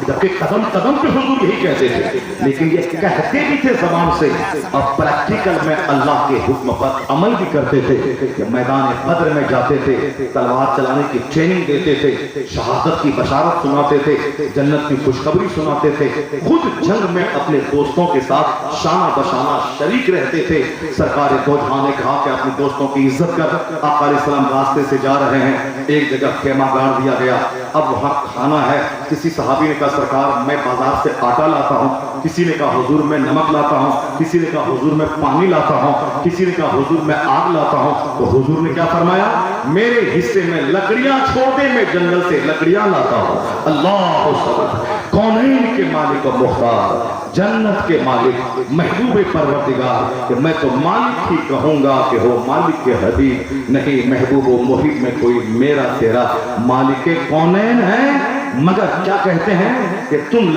جبکہ قدم قدم پہ حضور یہی کہتے تھے, لیکن یہ کہتے بھی تھے زبان سے اور پریکٹیکل میں اللہ کے حکم پر عمل بھی کرتے تھے. کہ میدان بدر میں جاتے تھے, تلوار چلانے کی ٹریننگ دیتے تھے, شہادت کی بشارت سناتے تھے, جنت کی خوشخبری سناتے تھے, خود جنگ میں اپنے دوستوں کے ساتھ شانہ بشانہ شریک رہتے تھے. سرکار دو جہاں نے کہا کہ اپنے دوستوں کی عزت کر. آقا علیہ السلام راستے سے جا رہے ہیں, ایک جگہ خیمہ گاڑ دیا گیا, اب وہاں کھانا ہے. کسی صحابی نے کہا سرکار میں بازار سے آٹا لاتا ہوں, کسی نے کہا حضور میں نمک لاتا ہوں, کسی نے کہا حضور میں پانی لاتا ہوں, کسی نے کہا حضور میں آگ لاتا ہوں. تو حضور نے کیا فرمایا, میرے حصے میں لکڑیاں چھوڑ دے, میں جنگل سے لکڑیاں لاتا ہوں. اللہ اکبر, کونین کے مالک و مختار, جنت کے مالک, محبوب پروردگار, کہ میں تو مالک ہی کہوں گا کہ ہو مالک کے حبیب, نہیں محبوب و محب میں کوئی میرا تیرا مالک کونین ہے. مگر کیا کہتے ہیں کہ تم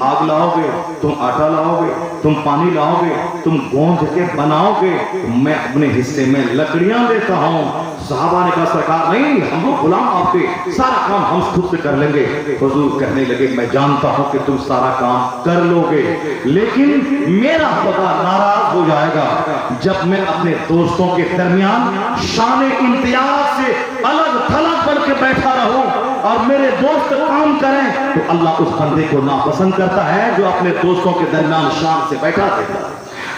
آگ لاؤ گے, تم آٹا لاؤ گے, تم پانی لاؤ گے, تم گوندھ کے بناؤ گے, میں اپنے حصے میں لکڑیاں لیتا ہوں. صحابہ نے کہا سرکار نہیں, ہم لوگ غلام آپ کے, سارا کام ہم خود سے کر لیں گے. حضور کہنے لگے میں جانتا ہوں کہ تم سارا کام کر لو گے, لیکن میرا خدا ناراض ہو جائے گا جب میں اپنے دوستوں کے درمیان شان امتیاز سے الگ تھلگ بن کے بیٹھا رہوں اور میرے دوست کام کریں. تو اللہ اس بندے کو ناپسند کرتا ہے جو اپنے دوستوں کے درمیان شان سے بیٹھا دیتا ہے.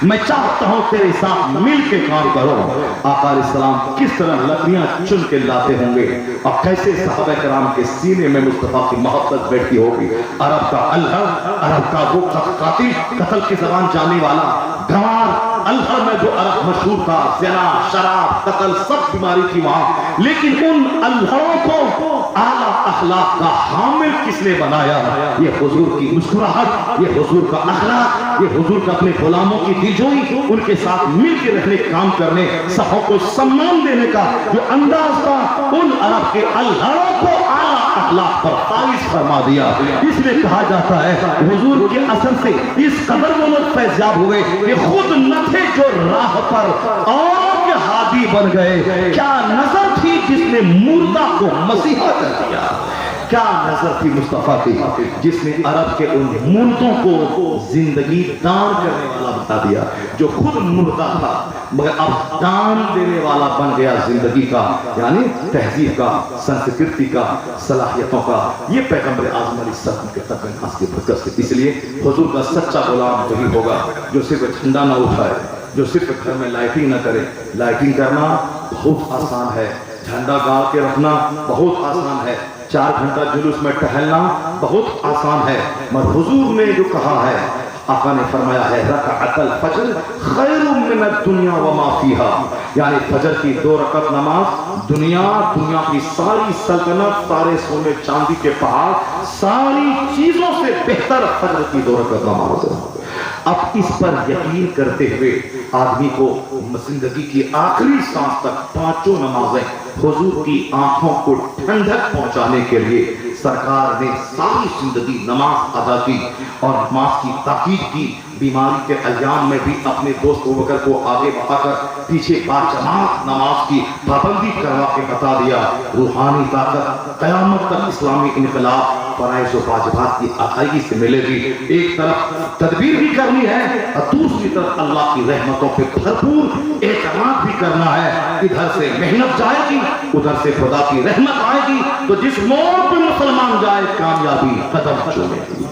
میں چاہتا ہوں تیرے ساتھ مل کے کام کرو. آقا علیہ السلام کس طرح لکڑیاں چن کے لاتے ہوں گے اور کیسے صحابہ کرام کے سینے میں مصطفیٰ کی محبت بیٹھی ہوگی. عرب کا الہر, عرب کا وہ قاتل, قتل کی زبان جاننے والا گوار, الہر میں جو عرب مشہور تھا, زنا, شراب, قتل, سب بیماری تھی وہاں, لیکن ان الہروں کو اعلیٰ اخلاق کا حامل کس نے بنایا؟ یہ حضور کی مسکراہٹ, یہ حضور کا اخلاق, یہ حضور کا اپنے غلاموں کی دلجوئی, ان کے ساتھ مل کے رہنے, کام کرنے, صفوں کو سمان دینے کا جو انداز تھا, ان عرب کے الہروں کو اعلیٰ اخلاق پر فائز فرما دیا. اس لیے کہا جاتا ہے حضور کے اثر سے اس قدر وہ لوگ فیضیاب ہوئے کہ خود نہ تھے جو راہ پر اور کے ہادی بن گئے. کیا نظر تھی جس نے مردہ کو مسیحا کر دیا, کیا نظر تھی مصطفیٰ کی جس نے عرب کے ان مردوں کو زندگی دان کرنے والا بتا دیا, جو خود مردہ تھا مگر اب دان دینے والا بن گیا زندگی کا, یعنی تہذیب کا, سنسکرتی کا, صلاحیتوں کا. یہ پیغمبر اعظم علیہ السلام کے قدم خاص کی برکت سے. اس لیے حضور کا سچا غلام وہی ہوگا جو صرف جھنڈا نہ اٹھائے, جو صرف گھر میں لائٹنگ نہ کرے. لائٹنگ کرنا بہت آسان ہے, جھنڈا گاڑ کے رکھنا بہت آسان ہے, 4 گھنٹہ جلوس میں ٹہلنا بہت آسان ہے. مگر حضور نے جو کہا ہے, آقا نے فرمایا ہے رکعت الفجر خیر من الدنیا وما فیہا, یعنی فجر کی 2 رکعت نماز دنیا کی ساری سلطنت, سارے سونے چاندی کے پہاڑ, ساری چیزوں سے بہتر فجر کی 2 رکعت نماز ہے. اب اس پر یقین کرتے ہوئے آدمی کو زندگی کی آخری سانس تک 5 نمازیں حضور کی آنکھوں کو ٹھنڈک پہنچانے کے لیے سرکار نے ساری زندگی نماز ادا کی اور نماز کی تاکید کی. بیماری کے ایام میں بھی اپنے دوست ابوبکر کو آگے بڑھا کر پیچھے باجماعت نماز کی پابندی کروا کے بتا دیا. روحانی طاقت قیامت تک اسلامی انقلاب فرائض و واجبات کی ادائیگی سے ملے گی. ایک طرف تدبیر بھی کرنی ہے اور دوسری طرف اللہ کی رحمتوں پہ بھرپور اعتماد بھی کرنا ہے. ادھر سے محنت جائے گی, ادھر سے خدا کی رحمت آئے گی, تو جس موڑ پہ مسلمان جائے کامیابی قدم چومے گی.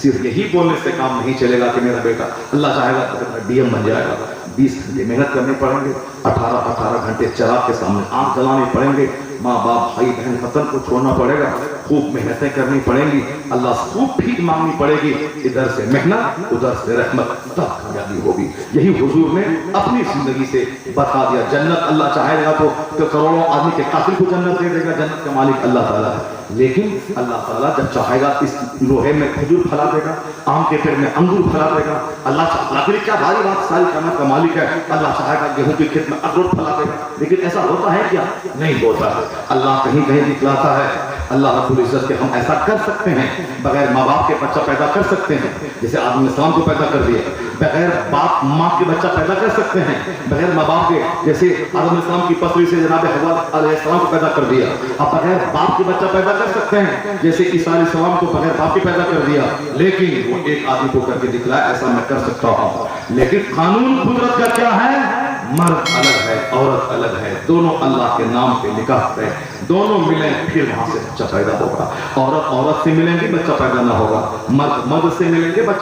صرف یہی بولنے سے کام نہیں چلے گا کہ میرا بیٹا اللہ چاہے گا تو ڈی ایم بن جائے گا. 20 گھنٹے محنت کرنے پڑیں گے, 18 گھنٹے چراغ کے سامنے آنکھ جلانے پڑیں گے, ماں باپ بھائی بہن وطن کو چھوڑنا پڑے گا, خوب محنتیں کرنی پڑیں گی, اللہ سے خوب بھیک مانگنی پڑے گی. ادھر سے محنت ادھر سے رحمت, تب کامیابی ہوگی. یہی حضور نے اپنی زندگی سے بتا دیا. جنت اللہ چاہے گا تو کروڑوں آدمی کے قاتل کو جنت دے دے گا, جنت کا مالک اللہ تعالیٰ ہے. لیکن اللہ تعالیٰ جب چاہے گا اس لوہے میں کھجور پھلا دے گا, آم کے پیڑ میں انگور پھلا دے گا. اللہ کے لیے کیا بھاری بات, ساری کائنات کا مالک ہے. اللہ چاہے گا گیہوں کے کھیت میں اخروٹ پھلا دے گا. لیکن ایسا ہوتا ہے کیا؟ نہیں ہوتا ہے. اللہ کہیں کہیں دکھلاتا ہے. اللہ رب العزت کے ہم ایسا کر سکتے ہیں, بغیر ماں باپ کے بچہ پیدا کر سکتے ہیں, جیسے آدم السلام کو پیدا کر دیا, بغیر باپ ماں کے بچہ پیدا کر سکتے ہیں، بغیر ماں باپ کے، جیسے آدم علیہ السلام کی پسری سے جناب حوا علیہ السلام کو پیدا کر دیا، اب بغیر باپ کے بچہ پیدا کر سکتے ہیں، جیسے عیسیٰ علیہ السلام کو بغیر باپ کے پیدا کر دیا، لیکن وہ ایک آدمی کو کر کے دکھلایا ایسا میں کر سکتا ہوں۔ لیکن قانون قدرت کا کیا ہے؟ مرد الگ ہے، عورت الگ ہے، دونوں اللہ کے نام پہ نکاح کریں، دونوں ملیں پھر وہاں سے بچہ پیدا ہوگا۔ عورت عورت سے ملیں گے بچہ پیدا نہ ہوگا، مرد مرد سے ملیں گے بچہ